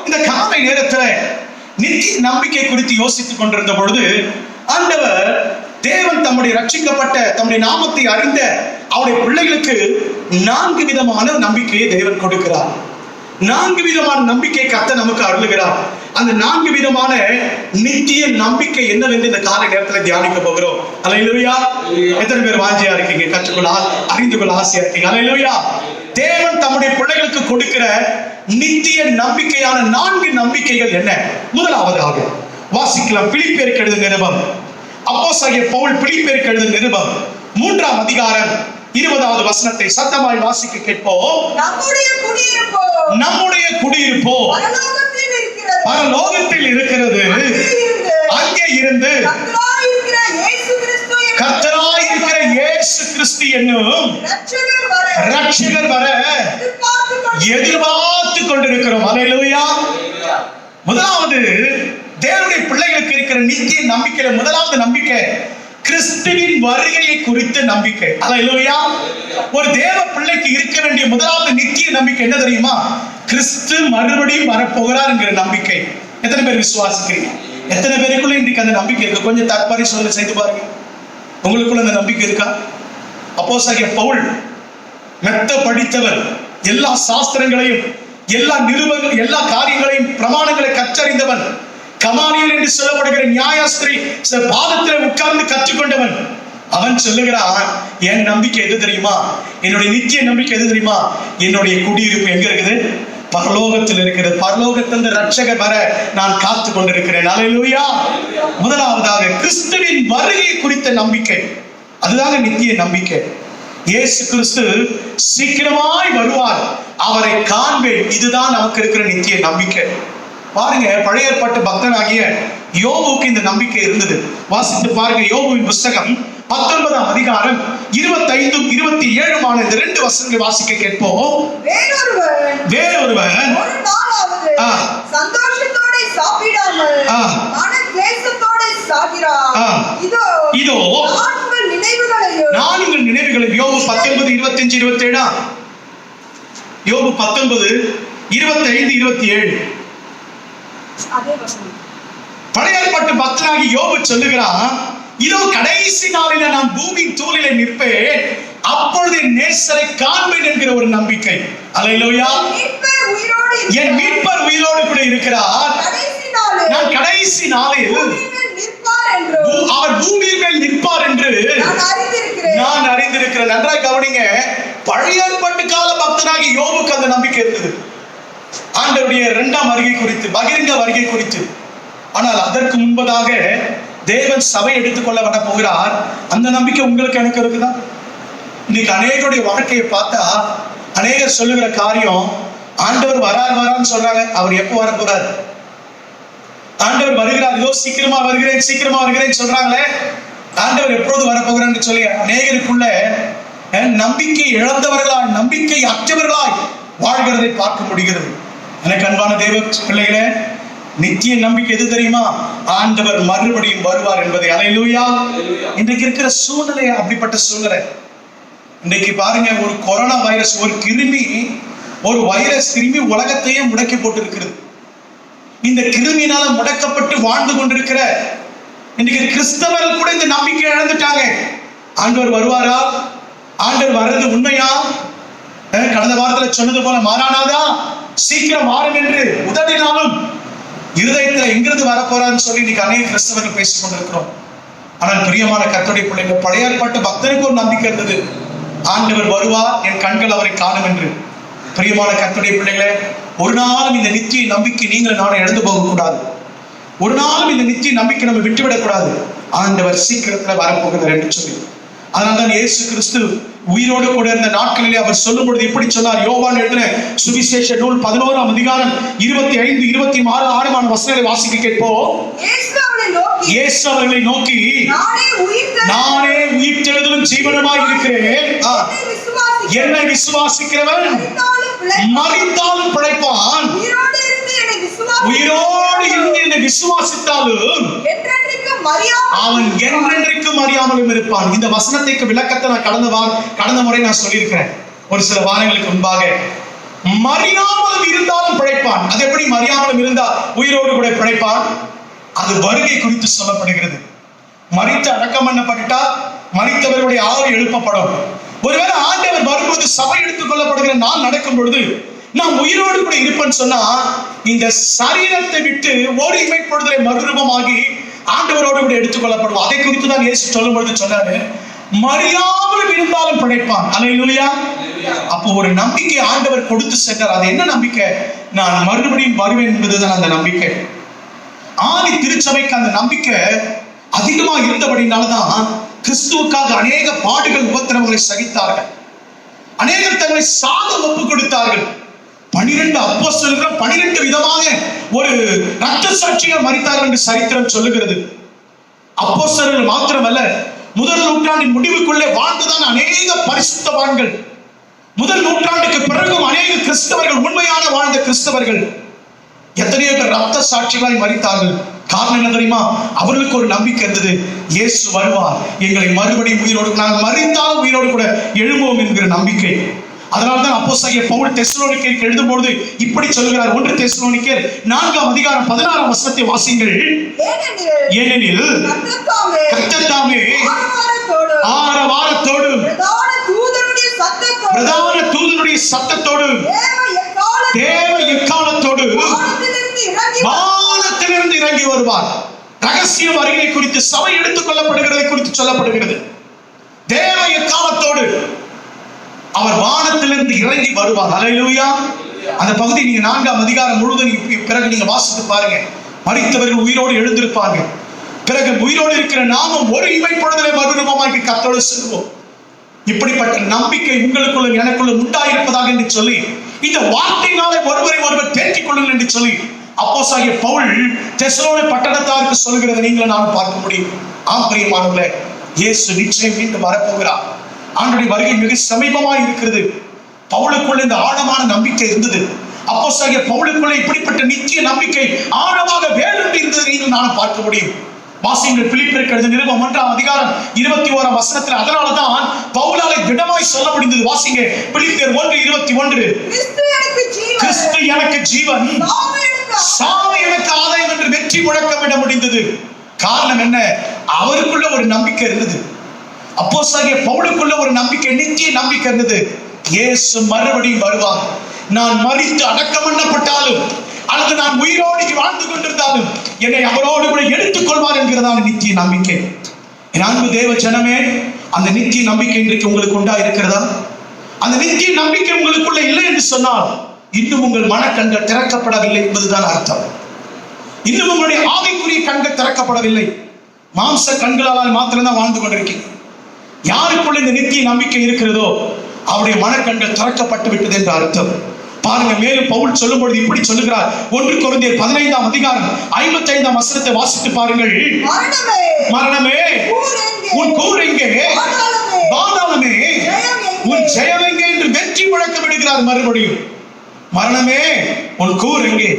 இந்த காலை நேரத்துல நித்திய நம்பிக்கை குறித்து யோசித்துக் கொண்டிருந்த பொழுது ஆண்டவர் தேவன் தம்முடைய ரட்சிக்கப்பட்ட தம்முடைய நாமத்தை அறிந்த அவருடைய பிள்ளைகளுக்கு 4 விதமான நம்பிக்கையை தேவன் கொடுக்கிறார். 4 விதமான நம்பிக்கை கர்த்தர் நமக்கு அருளுகிறார். அந்த 4 விதமான நித்திய நம்பிக்கை என்னவென்று இந்த காலை நேரத்தில் தியானிக்க போகிறோம். அல்லேலூயா. எத்தனை பேர் வாஞ்சியா இருக்கீங்க? கற்றுக்கொள்ள அறிந்து கொள்ள ஆசையா இருக்கீங்க? அல்லேலூயா. தேவன் தம்முடைய பிள்ளைகளுக்கு கொடுக்கிற நித்திய நம்பிக்கையான 4 நம்பிக்கைகள் என்ன? முதலாவதாக வாசிக்கலாம். பிலிப்பியருக்கு எழுதின நிருபம். அப்போஸ்தலனாகிய பவுல் பிலிப்பியருக்கு எழுதின நிருபம் 3ஆம் அதிகாரம் 20வது வசனத்தை சத்தமாய் வாசிக்க கேட்போம். நம்முடைய குடியிருப்போ பரலோகத்தில் இருக்கிறது. அங்கே இருந்து கர்த்தராய் இருக்கிற இயேசு கிறிஸ்து என்னும் ரட்சகர் வர எதிர்பார்த்து கொண்டிருக்கிறோம். அல்லேலூயா. முதலாவது தேவனுடைய பிள்ளைகளுக்கு இருக்கிற நித்திய நம்பிக்கையில முதலாவது நம்பிக்கை கிறிஸ்துவின் வருகையை குறித்த நம்பிக்கை. அல்லேலூயா. ஒரு தேவ பிள்ளைக்கு இருக்க வேண்டிய முதலாவது நித்திய நம்பிக்கை என்ன தெரியுமா? கிறிஸ்து மறுபடியும் வரப்போகிறார் என்கிற நம்பிக்கை. எத்தனை பேர் விசுவாசிக்கிறீங்க? எத்தனை பேருக்குள்ள இன்றைக்கு அந்த நம்பிக்கை இருக்கு? கொஞ்சம் தற்பரிசோதனை செய்து பாருங்க. உங்களுக்குள்ள அந்த நம்பிக்கை இருக்கா? அப்போஸ்தலனாகிய பவுல் மெத்த படித்தவர், எல்லா சாஸ்திரங்களையும் எல்லா காரியங்களையும் பிரமாணங்களை கற்றறிந்தவன், கமாலியல் என்று சொல்லப்படுகிற நியாயாஸ்திரி பாதத்தில் உட்கார்ந்து கற்றுக்கொண்டவன். அவன் சொல்லுகிறான், என் நம்பிக்கை எது தெரியுமா? என்னுடைய நித்திய நம்பிக்கை எது தெரியுமா? என்னுடைய குடியிருப்பு எங்க இருக்குது? பரலோகத்தில் இருக்கிறது. பரலோகத்திலிருந்து ரட்சகர் வர நான் காத்து கொண்டிருக்கிறேன். அல்லேலூயா. முதலாவதாக கிறிஸ்துவின் வருகை குறித்த நம்பிக்கை, அதுதான் நித்திய நம்பிக்கை. இயேசு கிறிஸ்து சீக்கிரமாய் வருவார், அவரை காண்பேன். இதுதான் நமக்கு இருக்கிற நித்திய நம்பிக்கை. பாருங்க, பழைய ஏற்பாட்டு பக்தனாகிய யோபுக்கு இந்த நம்பிக்கை இருந்தது. வாசித்து பாருங்க. யோபுவின் புஸ்தகம் 19ஆம் அதிகாரம் 25 27 இந்த 2 வசனங்களை வாசிக்க கேட்போம். வேறொருவன் சந்தோஷத்தோட சாப்பிடாமல் மனக்லேசத்தோட சாகிறான். இதோ நான் உங்கள் நினைவுகளையும். யோபு 19 25 27. யோபு 19 25 27. பழைய ஏற்பாட்டு பக்தனாகி யோபு சொல்லுகிறான், இதோ கடைசி நாளில நான் பூமியின் தூளிலே நிற்பேன், அப்பொழுது நேசரை காண்பேன் என்கிற ஒரு நம்பிக்கை. அல்லேலூயா. என் மீட்பர் உயிரோடு கூட இருக்கிறார். நான் கடைசி நாளில் அவர் பூமியின் மேல் நிற்பார் என்று நான் அறிந்திருக்கிறேன். நன்றாக கவனிங்க. பழைய ஏற்பாட்டு கால பக்தனாகி யோபுக்கு அந்த நம்பிக்கை இருந்தது, ஆண்டவருடைய 2ஆம் வருகை குறித்து, பகிரங்க வருகை குறித்து. ஆனால் அதற்கு முன்பதாக தேவன் சபை எடுத்துக்கொள்ள வர போகிறார். அந்த நம்பிக்கை உங்களுக்கு எனக்கு இருக்குதா? இன்னைக்கு அநேகருடைய வாழ்க்கையை பார்த்தா அநேகர் சொல்லுகிற காரியம், ஆண்டவர் வரான்னு சொல்றாங்க. அவர் எப்போ வர போறார்? ஆண்டவர் வருகிறார், இதோ சீக்கிரமா வருகிறேன் சொல்றாங்களே. ஆண்டவர் எப்பொழுது வரப்போகிறான்னு சொல்லி அநேகருக்குள்ள நம்பிக்கை இழந்தவர்களாய், நம்பிக்கை அற்றவர்களாய் வாழ்கிறதை பார்க்க முடிகிறது. எனக்கு அன்பான தேவ பிள்ளைகளே, நித்திய நம்பிக்கை எது தெரியுமா? ஆண்டவர் மறுபடியும் வருவார் என்பதை. அல்லேலூயா. இன்றைக்கு இருக்கிற சூழ்நிலை அப்படிப்பட்ட சூழ்நிலை. இன்றைக்கு பாருங்க, ஒரு கொரோனா வைரஸ், ஒரு கிருமி, ஒரு வைரஸ் கிருமி உலகத்தையே முடக்கி போட்டு இருக்கிறது. இந்த கிருமியினால முடக்கப்பட்டு வாழ்ந்து கொண்டிருக்கிற இன்னைக்கு கிறிஸ்தவர்கள் கூட இந்த நம்பிக்கை இழந்துட்டாங்க. ஆண்டவர் வருவாரா? ஆண்டவர் வர்றது உண்மையா? கடந்த வாரத்தில் சொன்னது போல மாறானாதா, சீக்கிரம் மாறும் என்று உதடினாலும் இருதயத்துல எங்கிருந்து வரப்போறான்னு சொல்லி இன்னைக்கு அநேக கிறிஸ்தவர்கள் பேசிக் கொண்டிருக்கிறோம். ஆனால் பிரியமான கர்த்தருடைய பிள்ளைகள், பழைய ஏற்பாட்டு பக்தனுக்கு ஒரு நம்பிக்கை இருந்தது, ஆண்டவர் வருவார், என் கண்கள் அவரை காணும் என்று. பிரியமான கர்த்தருடைய பிள்ளைகளே, ஒரு நாளும் இந்த நித்திய நம்பிக்கை நீங்கள் நானும் இழந்து போக கூடாது. ஒரு நாளும் இந்த நித்திய நம்பிக்கை நம்ம விட்டுவிடக் கூடாது. ஆண்டவர் சீக்கிரத்துல வரப்போகிறார் என்று சொல்லி. அதனால்தான் இயேசு கிறிஸ்து உயிரோடு கூட இருந்த நாட்களிலே அவர் சொல்லும் பொழுது இப்படி சொன்னார். யோவான் எழுதின சுவிசேஷ நூல் 11ஆம் அதிகாரம் 25, 26 வசனங்களை வாசிக்க கேட்போம். இயேசு அவர்களை நோக்கி, நானே உயிர்த்தெழுதலும் ஜீவனுமாய் இருக்கிறேன். என்னை விசுவாசிக்கிறவன் மரித்தாலும் பிழைப்பான். உயிரோடு இருந்து என்னை விசுவாசித்தாலும் அவன் என்றென்றைக்கும் அறியாமலும் இருப்பான். இந்த வசனத்துக்கு விளக்கத்தை நான் கடந்த முறை நான் சொல்லியிருக்கிறேன் ஒரு சில வாரங்களுக்கு முன்பாக. மறியாமலும் இருந்தாலும் பிழைப்பான். அது எப்படி மறியாமலும் இருந்தால் உயிரோடு கூட பிழைப்பான்? அது வருகை குறித்து சொல்லப்படுகிறது. மரித்து அடக்கம் பண்ணப்பட்டா மரித்தவர்களுடைய ஆவி எழுப்பப்படும். ஒருவேளை ஆண்டவர் வரும்போது சபை எடுத்துக் கொள்ளப்படுகிற நாள் நடக்கும் பொழுது நான் உயிரோடு கூட இருப்பேன்னு சொன்னா இந்த சரீரத்தை விட்டு ஒரு இமைப்பொழுதலை மறுரூபமாகி ஆண்டவரோடு கூட எடுத்துக் கொள்ளப்படுவோம். அதை குறித்து தான் இயேசு சொல்லும் பொழுது சொன்னாரு, மறியாமலும் இருந்தாலும் பிழைப்பான். அல்லேலூயா. அப்போ ஒரு நம்பிக்கை ஆண்டவர் கொடுத்து சென்றார். அது என்ன நம்பிக்கை? நான் மறுபடியும் வருவேன் என்பதுதான் அந்த நம்பிக்கை. ஆதி திருச்சபைக்கு அந்த நம்பிக்கை அதிகமா இருந்தபடினால்தான் கிறிஸ்துவுக்காக அநேக பாடுகள் உபத்திரவங்களை சகித்தார்கள். அநேகர் தங்களை சாக ஒப்பு கொடுத்தார்கள். 12 அப்போஸ்தலர்கள் 12 விதமாக ஒரு ரத்த சாட்சியாக மரித்தார்கள் என்று சரித்திரம் சொல்லுகிறது. அப்போஸ்தலர்கள் மாத்திரமல்ல, முதல் நூற்றாண்டின் முடிவுக்குள்ளே வாழ்ந்துதான் அநேக பரிசுத்தவான்கள். முதல் நூற்றாண்டுக்கு பிறகும் அநேக கிறிஸ்தவர்கள், உண்மையான வாழ்ந்த கிறிஸ்தவர்கள் எத்தனையோ பேர் ரத்த சாட்சிகளாய் மரித்தார்கள். காரணம் என்ன தெரியுமா? அவர்களுக்கு ஒரு நம்பிக்கை இருந்தது, இயேசு வருவார், எங்களை மறுபடியும் உயிரோடு, நாங்கள் மரித்தாலும் உயிரோடு கூட எழுவோம் என்கிற நம்பிக்கை. அதனால்தான் அப்போஸ்தலனாகிய பவுல் தெசலோனிக்கேயருக்கு எழுதும்போது இப்படி சொல்கிறார். 1 தெசலோனிக்கேயர் 4ஆம் அதிகாரம் 16ஆம் வசனத்தை வாசியுங்கள். ஏனெனில் கர்த்தர் தாமே ஆரவாரத்தோடு பிரதான தூதனுடைய சத்தத்தோடு தேவ எக்காலத்தோடு வானத்திலிருந்து இறங்கி வருவார். ரகசிய வருகை குறித்து சபை எடுத்துக் கொள்ளப்படுகிறதை குறித்து சொல்லப்படுகிறது. தேவ எக்காலத்தோடு அவர் வானத்திலிருந்து இறங்கி வருவார். அல்லேலூயா. அந்த பகுதி நீங்க 4ஆம் அதிகாரம் முழுவதும் பிறகு நீங்க வாசித்து பாருங்க. மரித்தவர்கள் உயிரோடு எழுந்திருப்பார்கள். பிறகு உயிரோடு இருக்கிற நாமும் ஒரு இமைப்பொழுதிலே மறுரூபமாக்கி கர்த்தரோடு செல்வோம். இப்படிப்பட்ட நம்பிக்கை உங்களுக்குள்ளும் எனக்குள்ளும் உண்டாயிருப்பதாக என்று சொல்லி இந்த வார்த்தையினாலே ஒருவரை ஒருவர் தேற்றிக் கொள்ளுங்கள் என்று சொல்லி அப்போஸ்தலனாகிய பவுல் தெசலோனி பட்டணத்தாருக்கு சொல்கிறதை நீங்களும் நானும் பார்க்க முடியும். ஆம் பிரியமானவர்களே, இயேசு நிச்சயம் மீண்டும் வரப்போகிறார். ஆண்டுடைய வருகை மிக சமீபமாய் இருக்கிறது. பவுலுக்குள்ள இந்த ஆழமான நம்பிக்கை இருந்தது. அப்போஸ்தலனாகிய பவுலுக்குள்ள இப்படிப்பட்ட நித்திய நம்பிக்கை ஆழமாக வேரூன்றி இருந்ததை நீங்கள் நானும் பார்க்க முடியும். வாசியுங்கள் பிலிப்பியருக்கு எழுதின நிருபம் 1ஆம் அதிகாரம் 21ஆம் வசனத்தில். அதனாலதான் பவுலாலே திடமாய் சொல்ல முடிந்தது. வாசிங்க பிலிப்பியர் 1:21. கிறிஸ்து எனக்கு ஜீவன், சாவு எனக்கு ஆதாயம் என்று வெற்றி முழக்கமிட முடிந்தது. காரணம் என்ன? அவருக்குள்ள ஒரு நம்பிக்கை இருந்தது. அப்போஸ்தலனாகிய பவுலுக்குள்ள ஒரு நம்பிக்கை, நித்திய நம்பிக்கை இருந்தது. இயேசு மறுபடியும் வருவார். நான் மரித்து அடக்கம் பண்ணப்பட்டாலும் அல்லது நான் உயிரோடு வாழ்ந்து கொண்டிருந்தாலும் என்னை அவரோடு கூட எடுத்துக் கொள்வார் என்கிறதான நித்திய நம்பிக்கை. என் அன்பு தேவ ஜனமே, அந்த நித்திய நம்பிக்கை இன்றைக்கு உங்களுக்கு உண்டா இருக்கிறதா? அந்த நித்திய நம்பிக்கை உங்களுக்குள்ள இல்லை என்று சொன்னால் இன்னும் உங்கள் மனக்கண்கள் திறக்கப்படவில்லை என்பதுதான் அர்த்தம். இன்னும் உங்களுடைய ஆவிக்குரிய கண்கள் திறக்கப்படவில்லை. மாம்ச கண்களால் மாத்திரம்தான் வாழ்ந்து கொண்டிருக்கீங்க. யாருக்குள்ள இந்த நித்திய நம்பிக்கை இருக்கிறதோ அவருடைய மனக்கண்கள் திறக்கப்பட்டு விட்டது என்று அர்த்தம். பாருங்க, மேலும் பவுல் சொல்லும் பொழுது இப்படி சொல்லுகிறார். 1 கொரிந்தியர் 15ஆம் அதிகாரம் 55ஆம் வசனத்தை வாசித்து பாருங்கள். மரணமே உன் கூர் எங்கே? பாதாளமே உன் ஜெயம் எங்கே என்று வெற்றி முழக்கம் விடுகிறார். மறுபடியும், மரணமே உன் கூர் எங்கே?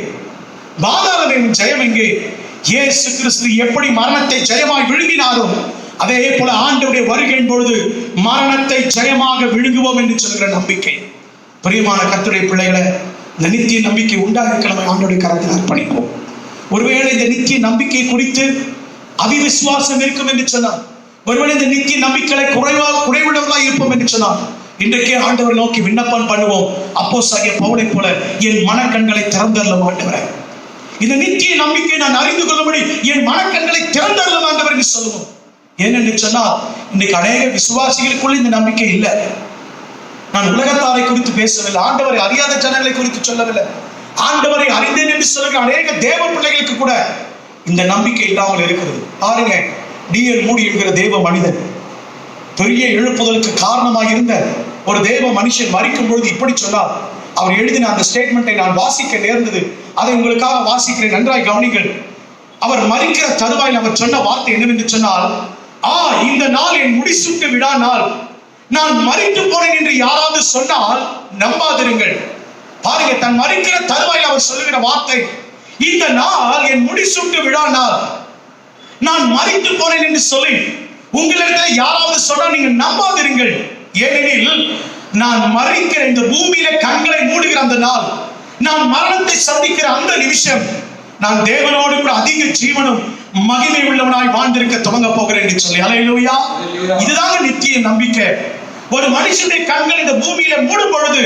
பாதாளமே உன் ஜெயம் எங்கே? இயேசு கிறிஸ்து எப்படி மரணத்தை ஜெயமாய் விழுங்கினாரோ அதே போல ஆண்டவருடைய வருகையின் பொழுது மரணத்தை ஜெயமாக விழுங்குவோம் என்று சொல்கிற நம்பிக்கை. பிரியமான கர்த்தருடைய பிள்ளைகளை, இந்த நித்திய நம்பிக்கை உண்டாகிற ஆண்டவருடைய கரத்தில் அர்ப்பணிப்போம். ஒருவேளை இந்த நித்திய நம்பிக்கை குறித்து அவிவிசுவாசம் இருக்கும் என்று சொன்னார், ஒருவேளை இந்த நித்திய நம்பிக்கைகளை குறைவுள்ளவர்களாக இருப்போம் என்று சொன்னார், இன்றைக்கே ஆண்டவரை நோக்கி விண்ணப்பம் பண்ணுவோம். அப்போஸ்தலனாகிய பவுலை போல என் மனக்கண்களை திறந்தருளும் ஆண்டவரே, இந்த நித்திய நம்பிக்கை நான் அறிந்து கொள்ளும்படி என் மனக்கண்களை திறந்தருளும் ஆண்டவர் என்று சொல்லுவோம். ஏனென்று சொன்னால் இன்னைக்கு அநேக விசுவாசிகளுக்குள்ள இந்த நம்பிக்கை இல்லை. நான் உலகத்தாரை குறித்து பேசவில்லை, ஆண்டவரை அறியாத ஜனங்களை குறித்து சொல்லவில்லை. ஆண்டவரை அறிந்தேன் என்று சொல்லுகிற அநேக தேவ பிள்ளைகளுக்கு கூட இந்த நம்பிக்கை இல்லாமல் இருக்கிறது. பாருங்க, டிஎல் மூடி என்கிற தேவ மனிதன், பெரிய எழுப்புதலுக்கு காரணமாக இருந்த ஒரு தேவ மனுஷன் மரிக்கும் பொழுது இப்படி சொன்னார். அவர் எழுதின அந்த ஸ்டேட்மெண்ட்டை நான் வாசிக்க நேர்ந்தது. அதை உங்களுக்காக வாசிக்கிறேன், நன்றாய் கவனிங்கள். அவர் மரிக்கிற தருவாயில் அவர் சொன்ன வார்த்தை என்னவென்று சொன்னால், இந்த நாள் என் முடிசூட்டு விழா நாள், நான் மரித்து போனேன் என்று யாராவது சொன்னால் நம்பாதிருங்கள். பாருங்க, தன் மரிக்கிற தருவாயில் அவர் சொல்லுகிற வார்த்தை, இந்த நாள் என் முடிசூட்டு விழா நாள், நான் மரித்து போனேன் என்று சொல்லி உங்களிடத்தில் யாராவது சொன்னா நீங்க நம்பாதிருங்கள். ஏனெனில் நான் மரிக்கிற இந்த பூமியில கண்களை மூடுகிற அந்த நாள், நான் மரணத்தை சந்திக்கிற அந்த நிமிஷம், நான் தேவனோடு கூட அதிக ஜீவனும் மகிமை உள்ளவனாய் வாழ்ந்திருக்க துவங்க போகிறேன் என்று சொல்லி. அல்லேலூயா. இதுதாங்க நித்திய நம்பிக்கை. ஒரு மனுஷனுடைய கண்கள் இந்த பூமியில மூடும் பொழுது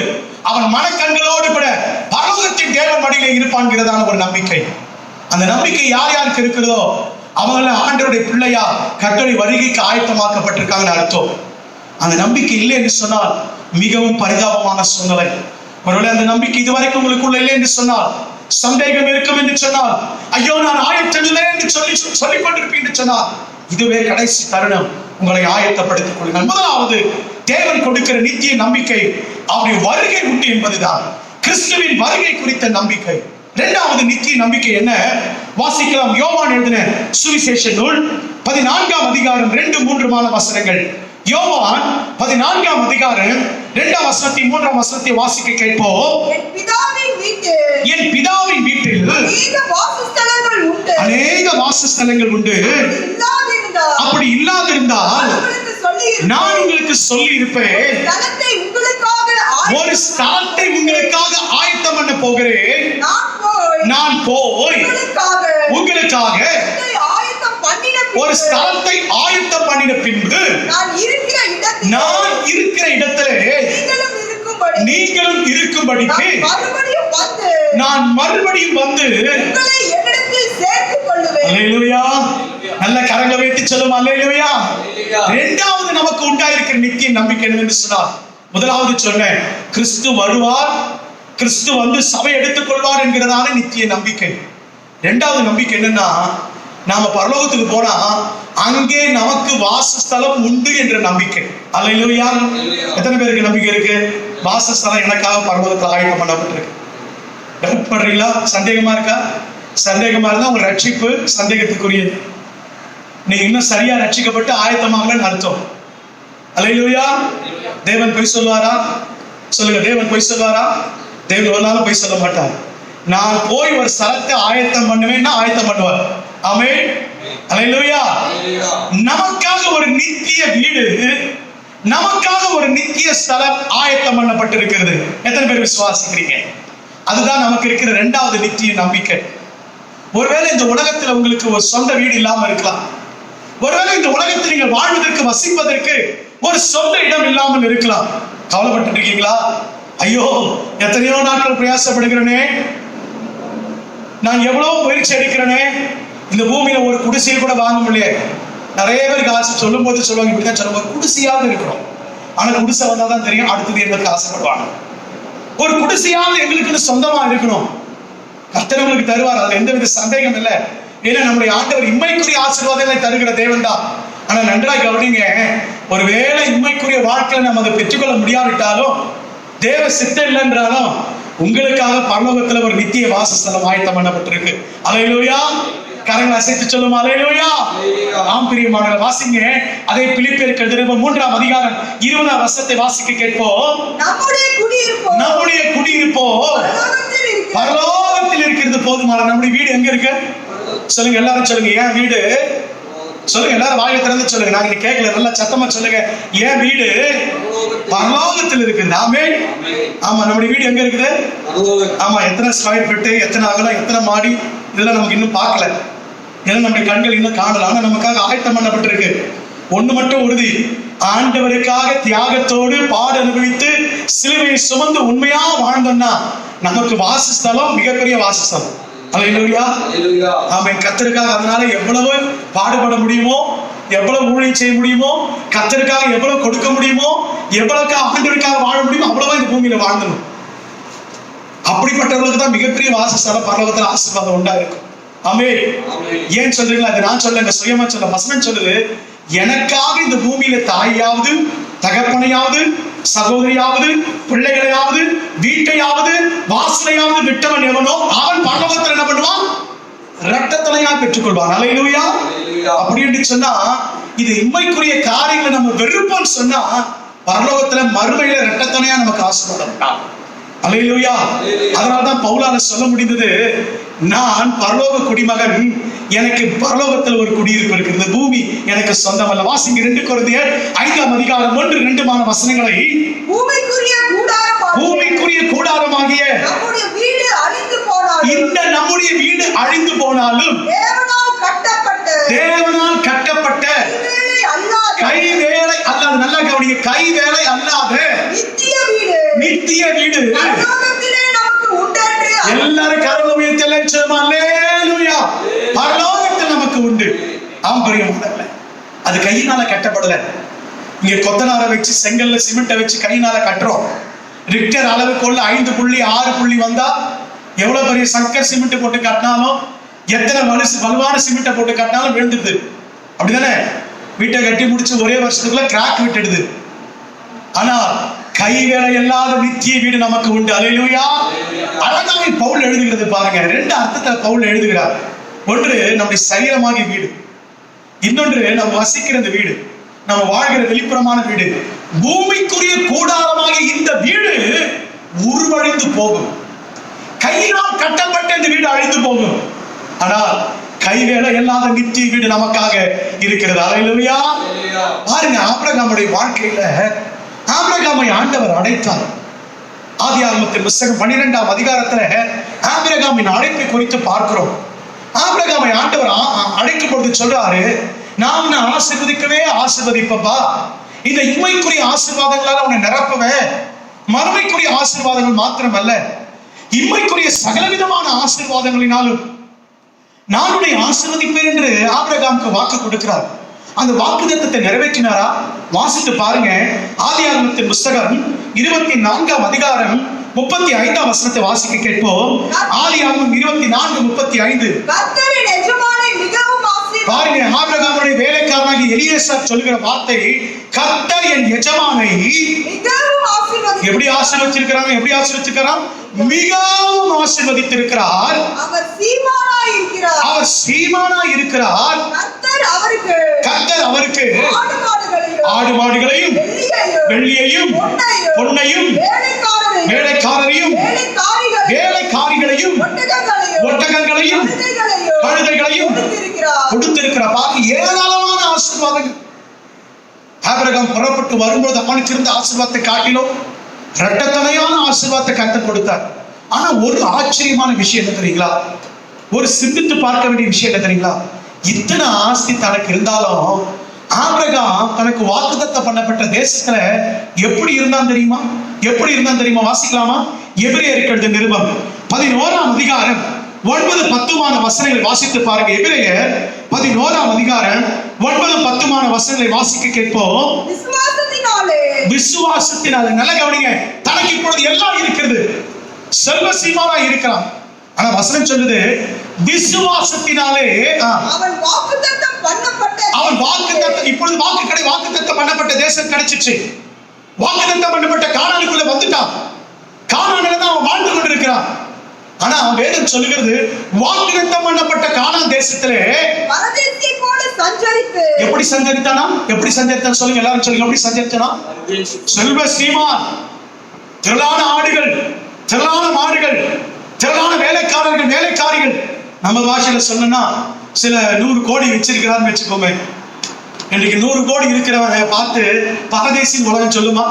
அவன் மனக்கண்களோடு கூட பரலோகத்தின் தேவன் மடியிலே இருப்பான்கிறதான ஒரு நம்பிக்கை. அந்த நம்பிக்கை யார் யாருக்கு இருக்கிறதோ அவங்கள ஆண்டவருடைய பிள்ளையா கர்த்தருடைய வருகைக்கு ஆயத்தமாக்கப்பட்டிருக்காங்கன்னு அர்த்தம். அந்த நம்பிக்கை இல்லை என்று சொன்னால் மிகவும் பரிதாபமான சூழ்நிலை. ஒருவேளை அந்த நம்பிக்கை இதுவரைக்கும் உங்களுக்குள்ள இல்லை என்று சொன்னால், சந்தேகம் இருக்கும் என்று சொன்னால், ஐயோ நான் ஆயத்தம் இல்லை என்று சொல்லிக் கொண்டிருப்பேன் என்று சொன்னால், இதுவே கடைசி தருணம். உங்களை ஆயத்தப்படுத்திக் கொள்ளுங்கள். முதலாவது, தேவன் கொடுக்கிற நித்திய நம்பிக்கை அவருடைய வருகை உண்டு என்பதுதான், கிறிஸ்துவின் வருகை குறித்த நம்பிக்கை. இரண்டாவது நித்திய நம்பிக்கை என்ன? வாசிக்கலாம். யோவான் எழுதின சுவிசேஷ நூல் 14ஆம் அதிகாரம் 2-3 வசனங்கள். யோவான் 14ஆம் அதிகாரம் 2ஆம் வசனத்தை 3ஆம் வசனத்தை வாசிக்க கேட்போம். என் பிதாவின் வீட்டில் அநேக வாசஸ்தலங்கள் உண்டு. அப்படி இல்லாதிருந்தால் நான் உங்களுக்கு சொல்லி இருப்பேன். ஒரு ஸ்தலத்தை உங்களுக்காக ஆயத்தம் பண்ண போகிறேன். நான் போய் உங்களுக்காக ஒரு ஸ்தலத்தை ஆயத்தம் பண்ணின பின்பு நான் இருக்கிற இடத்திலே நீங்களும் இருக்கும்படிக்கு நான் மறுபடியும் வந்து அல்லேலூயா. நல்ல கரங்களை வைத்து சொல்லும் அல்லேலூயா. இரண்டாவது நமக்கு உண்டாயிருக்கிற நித்திய நம்பிக்கை என்னவென்று சொன்னார், முதலாவது சொன்னேன், கிறிஸ்து வருவார், கிறிஸ்து வந்து சபை எடுத்துக் கொள்வார் என்கிறதான நித்திய நம்பிக்கை. இரண்டாவது நம்பிக்கை என்னன்னா, நாம பரலோகத்துக்கு போனா அங்கே நமக்கு வாசஸ்தலம் உண்டு என்ற நம்பிக்கை. அல்லேலூயா. எத்தனை பேருக்கு நம்பிக்கை இருக்கு? வாசஸ்தலம் எனக்காக பரலோகத்தில் ஆயத்தம் பண்ணப்பட்டிருக்கு. டவுட் பண்றீங்களா? சந்தேகமா இருக்கா? சந்தேகமா இருந்தா உங்க ரட்சிப்பு சந்தேகத்துக்குரியது. நீங்க இன்னும் சரியா ரட்சிக்கப்பட்டு ஆயத்தமாகலன்னு அர்த்தம். அல்லேலூயா. தேவன் பொய் சொல்வாரா? சொல்லுங்க, தேவன் பொய் சொல்வாரா? தேவன் ஒரு நாளும் பொய் சொல்ல மாட்டார். நான் போய் ஒரு ஸ்தலத்தை ஆயத்தம் பண்ணுவேன்னா ஆயத்தம் பண்ணுவார். ஆமென். அல்லேலூயா. நமக்காக ஒரு நித்திய வீடு, நமக்காக ஒரு நித்திய ஸ்தலம் ஆயத்தம் பண்ணப்பட்டிருக்கிறது. எத்தனை பேர் விசுவாசிக்கிறீங்க? அதுதான் நமக்கு இருக்கிற இரண்டாவது நித்திய நம்பிக்கை. ஒருவேளை இந்த உலகத்துல உங்களுக்கு ஒரு சொந்த வீடு இல்லாம இருக்கலாம். ஒருவேளை இந்த உலகத்தில் நீங்கள் வாழ்வதற்கு வசிப்பதற்கு ஒரு சொந்த இடம் இல்லாமல் இருக்கலாம். கவலைப்பட்டு இருக்கீங்களா? ஐயோ, எத்தனையோ நாட்கள் பிரயாசப்படுகிறேனே, நான் எவ்வளவு முயற்சி எடுக்கிறேனே, இந்த பூமியில ஒரு குடிசையை கூட வாங்க முடியல. நிறைய பேருக்கு ஆசை சொல்லும் போது சொல்லுவாங்க, இப்படிதான் சொல்லுவாங்க, குடிசையாவது இருக்கிறோம். ஆனா குடிசை வந்தாதான் தெரியும் அடுத்தது எங்களுக்கு ஆசைப்படுவாங்க. ஒரு குடிசையாவது எங்களுக்குன்னு சொந்தமா இருக்கணும். கர்த்தர் உங்களுக்கு தருவார், அதுல எந்தவித சந்தேகம் இல்லை. ஏன்னா நம்முடைய ஆண்டவர் இம்மைக்குரிய ஆசீர்வாதங்களை தருகிற தேவன் தான். ஆனா நன்றாய் கவனிங்க, ஒருவேளை இம்மைக்குரிய வாழ்க்கையில நம்ம அதை பெற்றுக்கொள்ள முடியாவிட்டாலும், தேவ சித்தம் இல்லைன்றாலும் உங்களுக்காக பரலோகத்துல ஒரு நித்திய வாசஸ்தலம் ஆயத்தம் பண்ணப்பட்டிருக்கு. அல்லேலூயா. கரங்களை அசைத்து சொல்லும் அல்லேலூயா. ஆம் பிரியமானவர்களே, வாசிங்க. அதை பிலிப்பியருக்கு எழுதின 3ஆம் அதிகாரம் 20ஆம் வசனத்தை வாசிக்க கேட்போம். நம்முடைய குடியிருப்போ பரலோகத்தில் இருக்கிறது போதுமான. நம்முடைய வீடு எங்க இருக்கு? சொல்லுங்க, எல்லாரும் சொல்லுங்க. ஏன் வீடு? சொல்லுங்க, எல்லாரும் வாயில திறந்து சொல்லுங்க. நான் இங்க கேட்கல, நல்லா சத்தமா சொல்லுங்க. ஏன் வீடு பரலோகத்தில் இருக்குது. ஆமென். ஆமா, நம்முடைய வீடு எங்க இருக்குது? ஆமா. எத்தனை ஸ்கொயர் ஃபீட், எத்தனை அகலம், எத்தனை மாடி, இதெல்லாம் நமக்கு இன்னும் பார்க்கல. ஏன்னா நம்முடைய கண்கள் இன்னும் காணல. ஆனா நமக்காக ஆயத்தம் பண்ணப்பட்டிருக்கு. ஒண்ணு மட்டும் உறுதி, ஆண்டவருக்காக தியாகத்தோடு பாடு அனுபவித்து சிலுவையை சுமந்து உண்மையா வாழ்ந்தோம்னா நமக்கு வாசஸ்தலம் மிகப்பெரிய வாசஸ்தலம். அல்லேலூயா. ஆமென். கர்த்தருக்காக அதனால எவ்வளவு பாடுபட முடியுமோ, எவ்வளவு ஊழியம் செய்ய முடியுமோ, கர்த்தருக்காக எவ்வளவு கொடுக்க முடியுமோ, எவ்வளவு ஆண்டவருக்காக வாழ முடியுமோ அவ்வளவா இந்த பூமியில வாழ்ந்தணும். அப்படிப்பட்டவர்களுக்கு தான் மிகப்பெரிய வாசஸ்தலம் பரலோகத்துல ஆசீர்வாதம் உண்டா இருக்கும். ஆமென். ஏன் சொல்றீங்களா? அது நான் சொல்லங்க, சுயமா சொல்ல. வசனம் சொல்லுது, எனக்காக இந்த பூமியில தாயாவது தகப்பனையாவது சகோதரியாவது பிள்ளைகளையாவது வீட்டையாவது வாசலையாவது விட்டவன் எவனோ அவன் பரலோகத்தில் என்ன பண்ணுவான்? இரட்டத்தலையா பெற்றுக்கொள்வான். அல்லேலூயா. அப்படி என்று சொன்னா, இது இம்மைக்குரிய காரியங்களை நம்ம வெறுப்போம்னு சொன்னா, பரலோகத்துல மறுமையில இரட்டத்தலையா நமக்கு ஆசீர்வாதம். அல்லேலூயா. அதனால்தான் பவுலால சொல்ல முடிந்தது, நான் பரலோக குடிமகன், எனக்கு பரலோகத்தில் ஒரு குடியிருப்பு இருக்கிறது, பூமி எனக்கு சொந்தம் அல்ல. வாசிங்க 2 கொரிந்தியர் 5ஆம் அதிகாரம் 1-2 வசனங்களை. பூமிக்குரிய கூடாரமாகிய நம்முடைய வீடு அழிந்து போனாலும், இந்த நம்முடைய வீடு அழிந்து போனாலும் தேவனால் கட்டப்பட்ட கைவேலை அல்லாத, நல்லா கவனிங்க, கைவேலை அல்லாத நித்திய வீடு நமக்கு உண்டு. எல்லாரும் கரங்களை உயர்த்தி சொல்லுமா, அல்லேலூயா. பரலோகத்தில் நமக்கு உண்டு. ஆம்பரியமானல்ல, அது கையினால கட்டப்படல. இங்க கொத்தனார வச்சு செங்கல்ல சிமெண்ட்டை வச்சு கையினால கட்டுறோம். ரிக்டர் அளவுக்குள்ள 5.6 புள்ளி வந்தா எவ்வளவு பெரிய சங்கர் சிமெண்ட் போட்டு கட்டினாலும், எத்தனை வலுவான சிமெண்ட்டை போட்டு கட்டினாலும் விழுந்துடுது. அப்படிதானே? வீட்டை கட்டி முடிச்சு ஒரே வருஷத்துக்குள்ள கிராக் விட்டுடுது. ஆனா கைவேலை இல்லாத நித்திய வீடு நமக்கு உண்டு. அல்லேலூயா. அழகாக பவுல் எழுதுகிறது பாருங்க. 2 அர்த்தத்தை பவுல் எழுதுகிறார். ஒன்று நம்முடைய சரீரமாகிய வீடு, இன்னொன்று நம்ம வசிக்கிற இந்த வீடு, நம்ம வாழ்கிற வெளிப்புறமான வீடு. பூமிக்குரிய கூடாரமாகிய இந்த வீடு உருவழிந்து போகும். கையினால் கட்டப்பட்ட இந்த வீடு அழிந்து போகும். ஆனால் கைவேலை இல்லாத நித்திய வீடு நமக்காக இருக்கிறது. அல்லேலூயா. பாருங்க, ஆபிரகாமுடைய வாழ்க்கையில ஆபிரகாமை ஆண்டவர் அழைத்தார். ஆதியாகமத்தின் புத்தகம் 12ஆம் அதிகாரத்துல ஆபிரகாமின் அழைப்பை குறித்து பார்க்கிறோம். ஆபிரகாமை ஆண்டவர் அழைக்கும் பொழுது சொல்றாரு, நான் ஆசீர்வதிக்கவே ஆசீர்வதிப்பப்பா, இந்த இம்மைக்குரிய ஆசீர்வாதங்களால உன்னை நிரப்புவேன். மறுமைக்குரிய ஆசீர்வாதங்கள் மாத்திரமல்ல, இம்மைக்குரிய சகலவிதமான ஆசீர்வாதங்களினாலும் நான் உன்னை ஆசீர்வதிப்பேன் என்று ஆபிரகாமுக்கு வாக்கு கொடுக்கிறார். அந்த வாக்குத்தத்தத்தை நிறைவேற்றினாரா? வாசித்து பாருங்க. ஆதியாகமத்தின் புத்தகம் 24ஆம் அதிகாரம் 35ஆம் வசனத்தை வாசிக்க கேட்போம். ஆதியாகமம் 24:35. கர்த்தரின் எஜமானை மிகவும் ஆசீர்வதித்தார். பாருங்க, ஆபிரகாமுடைய வேலைக்காரனாகிய எலியேசர் சொல்லுகிற வார்த்தை, கர்த்தர் என் எஜமானை மிகவும் ஆசீர்வதித்தார். எப்படி ஆசீர்வதிச்சிருக்கிறாங்க? எப்படி ஆசீர்வதிச்சிருக்கிறார்? மிகவும் ஆசீர்வதித்திருக்கிறார். அவர் சீமானாய் இருக்கிறார். அவர் சீமானாய் இருக்கிறார். கர்த்தர் அவருக்கு ஆடு மாடுகளையும் வெள்ளியையும் பொன்னையும் வேலைக்காரரையும் வேலைக்காரிகளையும் ஒட்டகங்களையும் கழுதைகளையும் கொடுத்திருக்கிறார். பாக்கி ஏராளமான ஆசீர்வாதங்கள். ஆபிரகாம் புறப்பட்டு வரும்போது அவனுக்கு இருந்த ஆசீர்வாதத்தை காட்டிலும் இரட்டத்தலையான ஆசீர்வாதத்தை கர்த்தர் கொடுத்தார். ஆனா ஒரு ஆச்சரியமான விஷயம் என்ன தெரியுங்களா? ஒரு சிந்தித்து பார்க்க வேண்டிய விஷயம் என்ன தெரியுங்களா? இத்தனை ஆஸ்தி தனக்கு இருந்தாலும் ஆபிரகாம் தனக்கு வாக்குத்தத்தம் பண்ணப்பட்ட தேசத்துல எப்படி இருந்தான் தெரியுமா? எப்படி இருந்தான் தெரியுமா? வாசிக்கலாமா? எபிரேயர் நிருபம் 11ஆம் அதிகாரம் 9-10 வசனங்களை வாசித்து பாருங்க. எபிரேயர் 11ஆம் அதிகாரம் 9-10 வசனங்களை வாசிக்க கேட்போம். விசுவாசத்தினாலே, நல்ல கவனிங்க, தனக்கு இப்பொழுது எல்லாம் இருக்கிறது, செல்வ சீமானா இருக்கிறான். ஆனா வசனம் சொல்லுது, விசுவாசத்தினாலே அவன் வாக்குத்தத்தம் இப்பொழுது வாக்குத்தத்தம் பண்ணப்பட்ட தேசம் கிடைச்சிச்சு. வாக்குத்தத்தம் பண்ணப்பட்ட கானானுக்குள்ள வந்துட்டான். கானானில தான் அவன் வாழ்ந்து கொண்டிருக்கிறான். ஆனா அவன் வேதம் சொல்லுகிறது, வாக்குத்தத்தம் பண்ணப்பட்ட கானான் தேசத்திலே எப்படி சஞ்சரித்தானா? எப்படி சஞ்சரித்தான் சொல்லுங்க, எல்லாரும் சொல்லுங்க. எப்படி சஞ்சரித்தானா? செல்வ சீமான், திரளான ஆடுகள், திரளான மாடுகள், திரளான வேலைக்காரர்கள், வேலைக்காரிகள். நம்ம பாஷையில சொன்னா சில 100 கோடி வச்சிருக்கிறான்னு வச்சுக்கோமே. இன்னைக்கு 100 கோடி இருக்கிறவங்க பார்த்து பரதேசின் உலகம் சொல்லுமா?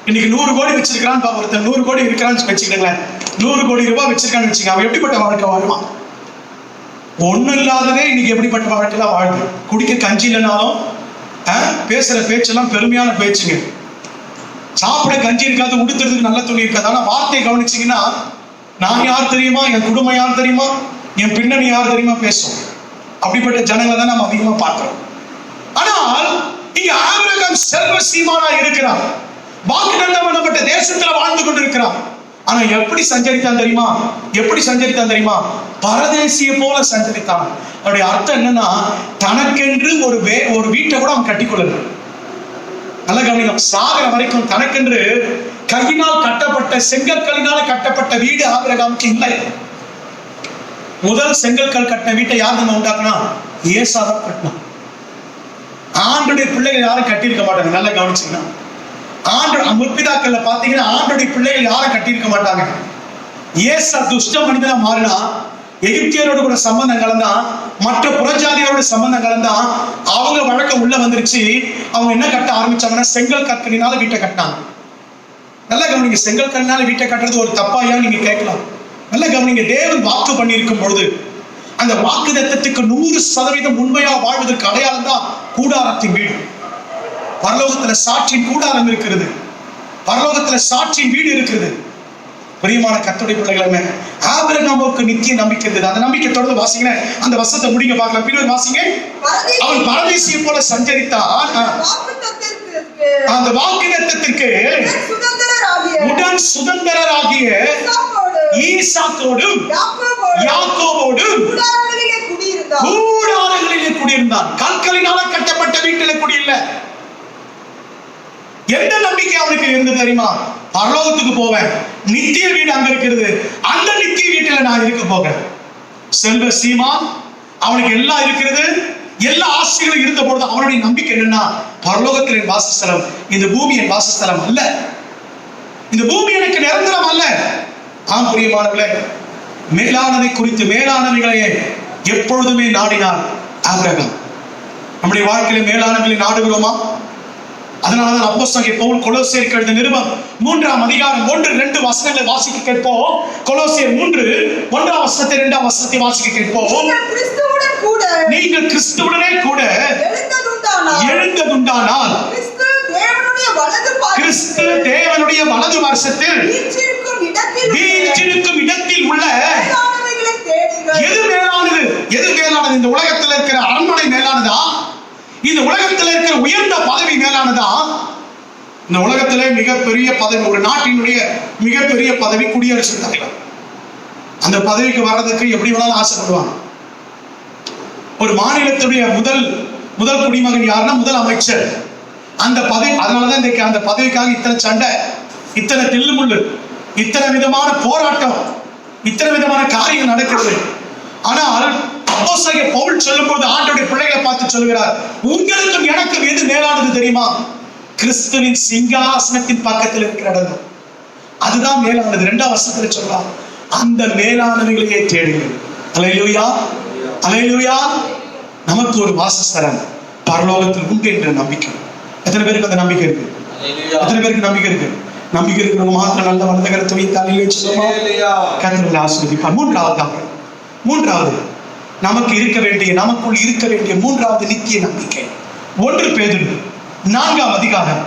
இன்னைக்கு 100 கோடி வச்சிருக்கிறான்னு ஒருத்தன் 100 கோடி இருக்கிறான்னு வச்சுக்கோங்களேன். 100 கோடி ரூபாய் வச்சிருக்கான்னு வச்சுக்க, அவன் எப்படிப்பட்ட வாழ்க்கை வாழ்வான்? ஒண்ணும் இல்லாததே இன்னைக்கு எப்படிப்பட்ட வாழ்க்கைலாம் வாழ்வு. குடிக்க கஞ்சி இல்லைனாலும் பேசுற பேச்செல்லாம் பெருமையான பேச்சுங்க. சாப்பிட கஞ்சி இருக்காது, உடுத்துறதுக்கு நல்ல துணி இருக்காது. ஆனா வார்த்தையை கவனிச்சீங்கன்னா, நான் யார் தெரியுமா, என் குடும்பம் யார் தெரியுமா, என் பின்னணி யார் தெரியுமா பேசும். அப்படிப்பட்ட ஜனங்களை தான் நம்ம அதிகமா பார்க்கிறோம். ஆனால் இங்க ஆபிரகாம் செல்வ சீமானா இருக்கிறான். வாக்குத்தத்தம் பண்ணப்பட்ட தேசத்துல வாழ்ந்து கொண்டிருக்கிறான். ஆனா எப்படி சஞ்சரித்தான் தெரியுமா? எப்படி சஞ்சரித்தான் தெரியுமா? பரதேசிய போல சஞ்சரித்தான். அவருடைய அர்த்தம் என்னன்னா, தனக்கென்று ஒரு வீட்டை கூட அவன் கட்டிக்கொள்ளல. நல்ல கவனிக்கும். சாகர வரைக்கும் தனக்கென்று கையினால் கட்டப்பட்ட செங்கற்களினால் கட்டப்பட்ட வீடு ஆபிரகாமுக்கு இல்லை. முதல் செங்கற்கள் கட்டின வீட்டை யார் நம்ம உண்டாக்குனா? ஏசாதான் கட்டினான். ஆண்டுடைய பிள்ளைகள் யாரும் கட்டியிருக்க மாட்டாங்க. நல்லா கவனிச்சுங்கன்னா, முற்பிதாக்கள்ல பாத்தீங்கன்னா ஆண்டுடைய பிள்ளைகள் யாரும் கட்டியிருக்க மாட்டாங்க. ஏசா துஷ்ட மனிதனா மாறினா, எகிப்தியரோட கூட சம்பந்தம் கலந்தான், மற்ற புறஜாதியோட சம்பந்தம் கலந்தான். அவங்க வழக்கம் உள்ள வந்துருச்சு. அவங்க என்ன கட்ட ஆரம்பிச்சாங்கன்னா, செங்கல் கற்களினால வீட்டை கட்டினாங்க. நல்லா கவனிங்க. செங்கல் கல்லினால வீட்டை கட்டுறது ஒரு தப்பாயா நீங்க கேட்கலாம். நல்ல கவனிங்க. தேவன் வாக்கு பண்ணியிருக்கும் பொழுது அந்த வாக்குத்தத்தத்துக்கு 100% உண்மையா வாழ்வதற்கு அடையாளம் தான் கூடாரத்தின் வீடு. பரலோகத்துல சாட்சியின் கூடாரம் இருக்கிறது. பரலோகத்துல சாட்சியின் வீடு இருக்கிறது. பிரியமான கர்த்தருடைய பிள்ளைகளே, ஆபிரகாமுக்கு நித்திய நம்பிக்கை இருந்தது. அந்த நம்பிக்கை தொடர்ந்து வாசிங்க. அந்த வசனத்தை முடிங்க பார்க்கலாம். பின்னர் வாசிங்க. அவன் பரதேசியை போல சஞ்சரித்தான். அந்த வாக்குத்தத்தத்திற்கு உடன் சுதந்திரராகிய ஈசாக்கோடும் யாக்கோபோடும் கூடாரங்களிலே குடியிருந்தான். கற்களினால கட்டப்பட்ட வீட்டிலே குடியில்லை. எந்த நம்பிக்கை அவனுக்கு இருந்தது தெரியுமா? பரலோகத்துக்கு போவேன், நித்திய வீடு அங்க இருக்கிறது, அந்த நித்திய வீட்டில நான் இருக்க போகிறேன். செல்வ சீமான் அவனுக்கு எல்லாம் இருக்கிறது, எல்லா ஆசைகளும் இருந்த பொழுது அவனுடைய நம்பிக்கை என்னன்னா, பரலோகத்தில் என் வாசஸ்தலம், இந்த பூமி என் வாசஸ்தலம் அல்ல, இந்த பூமி எனக்கு நிரந்தரம் அல்ல. ஆம் பிரியமானவர்களே, மேலானதை குறித்து மேலானவைகளை எப்பொழுதுமே நாடினார் ஆபிரகாம். நம்முடைய வாழ்க்கையில மேலானவைகளை நாடுகிறோமா? அதனாலதான் அப்போஸ்தலனாகிய பவுல் கொலோசியருக்கு எழுதிய நிருபம் 3ஆம் அதிகாரம் 1-2 வசனங்களை வாசிக்க கேட்போம். கொலோசியர் 3:1 2 வசனத்தை வாசிக்க கேட்போம். நீங்கள் கிறிஸ்துவுடனே கூட எழுந்ததுண்டானால் கிறிஸ்து தேவனுடைய வலது பார்சத்தில் வீற்றிருக்கும் இடத்தில் உள்ள எது மேலானது? எது மேலானது? இந்த உலகத்தில் இருக்கிற அரண்மனை மேலானதா? இந்த உலகத்தில் இருக்கிற உயர்ந்த பதவி மேலானதா? இந்த உலகத்திலே மிகப்பெரிய பதவி, ஒரு நாட்டினுடைய மிகப்பெரிய பதவி குடியரசுத் தலைவர். அந்த பதவிக்கு வர்றதுக்கு எப்படி வேணாலும் ஆசைப்படுவாங்க. ஒரு மாநிலத்துடைய முதல் குடிமகன் யாருன்னா முதல் அமைச்சர். அந்த பதவி, அதனாலதான் இன்றைக்கு அந்த பதவிக்காக இத்தனை சண்டை, இத்தனை தில்லுமுள்ளு, இத்தனை விதமான போராட்டம், இத்தனை விதமான காரியம் நடக்கிறது. ஆனால் அப்போஸ்தலனாகிய பவுல் சொல்லும்போது ஆண்டவருடைய பிள்ளைகளை பார்த்து சொல்கிறார், உங்களுக்கும் எனக்கும் எது மேலானது தெரியுமா? கிறிஸ்துவின் சிங்காசனத்தின் பக்கத்தில் இருக்கிற இடம், அதுதான் மேலானது. 2ஆம் வசனத்துல சொல்லலாம், அந்த மேலானவைகளையே தேடுங்கள். அல்லேலூயா, அல்லேலூயா. நமக்கு ஒரு வாசஸ்தலம் பரலோகத்தில் உண்டு என்ற நம்பிக்கை. எத்தனை பேருக்கு அந்த நம்பிக்கை இருக்கு? எத்தனை பேருக்கு நம்பிக்கை இருக்கு? நம்பிக்கை இருக்கிறவங்க மாத்திரம் நல்ல வலது கரத்தை வைத்தால் கர்த்தர் ஆசீர்வதிப்பார். மூன்றாவது நமக்கு இருக்க வேண்டிய, நமக்குள் இருக்க வேண்டிய மூன்றாவது நித்திய நம்பிக்கை 1 பேதுரு 4ஆம் அதிகாரம்,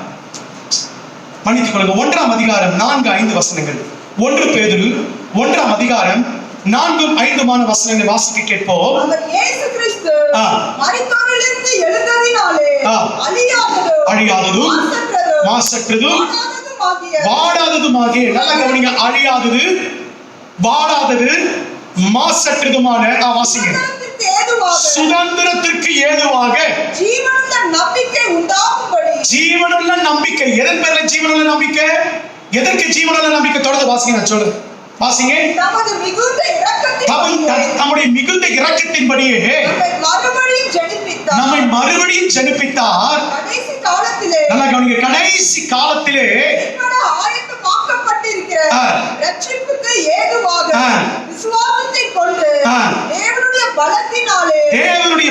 மன்னித்துக் கொள்ளுங்க, 1ஆம் அதிகாரம் 4-5 வசனங்கள். 1 பேதுரு 1ஆம் அதிகாரம் 4-5 வசனங்களை வாசிக்க கேட்போம். அழியாததும் மாசற்றதும் வாடாததுமாகிய, நல்ல கவனிங்க, அழியாதது வாடாதது மாசற்றதுமான வாசிங்க, சுதந்திரத்திற்கு ஏதுவாக ஜீவனுள்ள நம்பிக்கை உண்டாகும்படி. ஜீவனுள்ள நம்பிக்கை, எதன் பேர்ல ஜீவனுள்ள நம்பிக்கை? எதற்கு ஜீவனுள்ள நம்பிக்கை? தொடர்ந்து வாசிங்க, நான் சொல்றேன், வாசிங்க. நம்முடைய மிகுந்த இரக்கத்தின்படியே நம்மை மறுபடியும் ஜெனிப்பித்தார். நல்லா கவனிங்க, கடைசி காலத்திலே ரட்சிப்புக்கு ஏதுவாக விசுவாசத்தை கொண்டு தேவனுடைய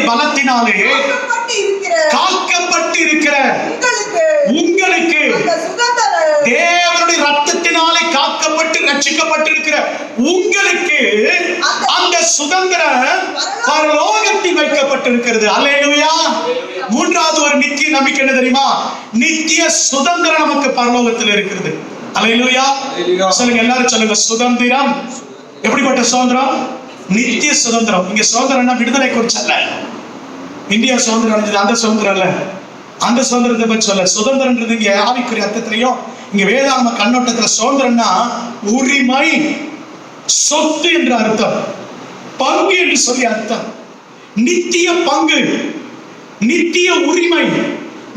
பலத்தினாலே காக்கப்பட்டு இருக்கிற உங்களுக்கு தேவனுடைய ரத்தத்தினாலே காக்கப்பட்டு ரட்சிக்கப்பட்டிருக்கிற உங்களுக்கு அந்த சுதந்திரம் பரலோகத்தில் வைக்கப்பட்டிருக்கிறது. அல்லேலூயா. மூன்றாவது ஒரு நித்திய நம்பிக்கை என்ன தெரியுமா? நித்திய சுதந்திரம் நமக்கு பரலோகத்தில் இருக்கிறது. அல்லேலூயா. சொல்லுங்க, எல்லாரும் சொல்லுங்க, சுதந்திரம். எப்படிப்பட்ட சுதந்திரம்? நித்திய சுதந்திரம். இங்க சுதந்திரம்னா விடுதலை குறிச்சு அல்ல. இந்தியா சுதந்திரம் அடைஞ்சது அந்த சுதந்திரம் அல்ல. அந்த சுதந்திரத்தை பற்றி சொல்ல. சுதந்திரம்ன்றது இங்க ஆவிக்குரிய அர்த்தத்திலையும் இங்க வேதாகம கண்ணோட்டத்துல சுதந்திரம்னா உரிமை, சொத்து என்று அர்த்தம், பங்கு என்று சொல்லி அர்த்தம். நித்திய பங்கு, நித்திய உரிமை,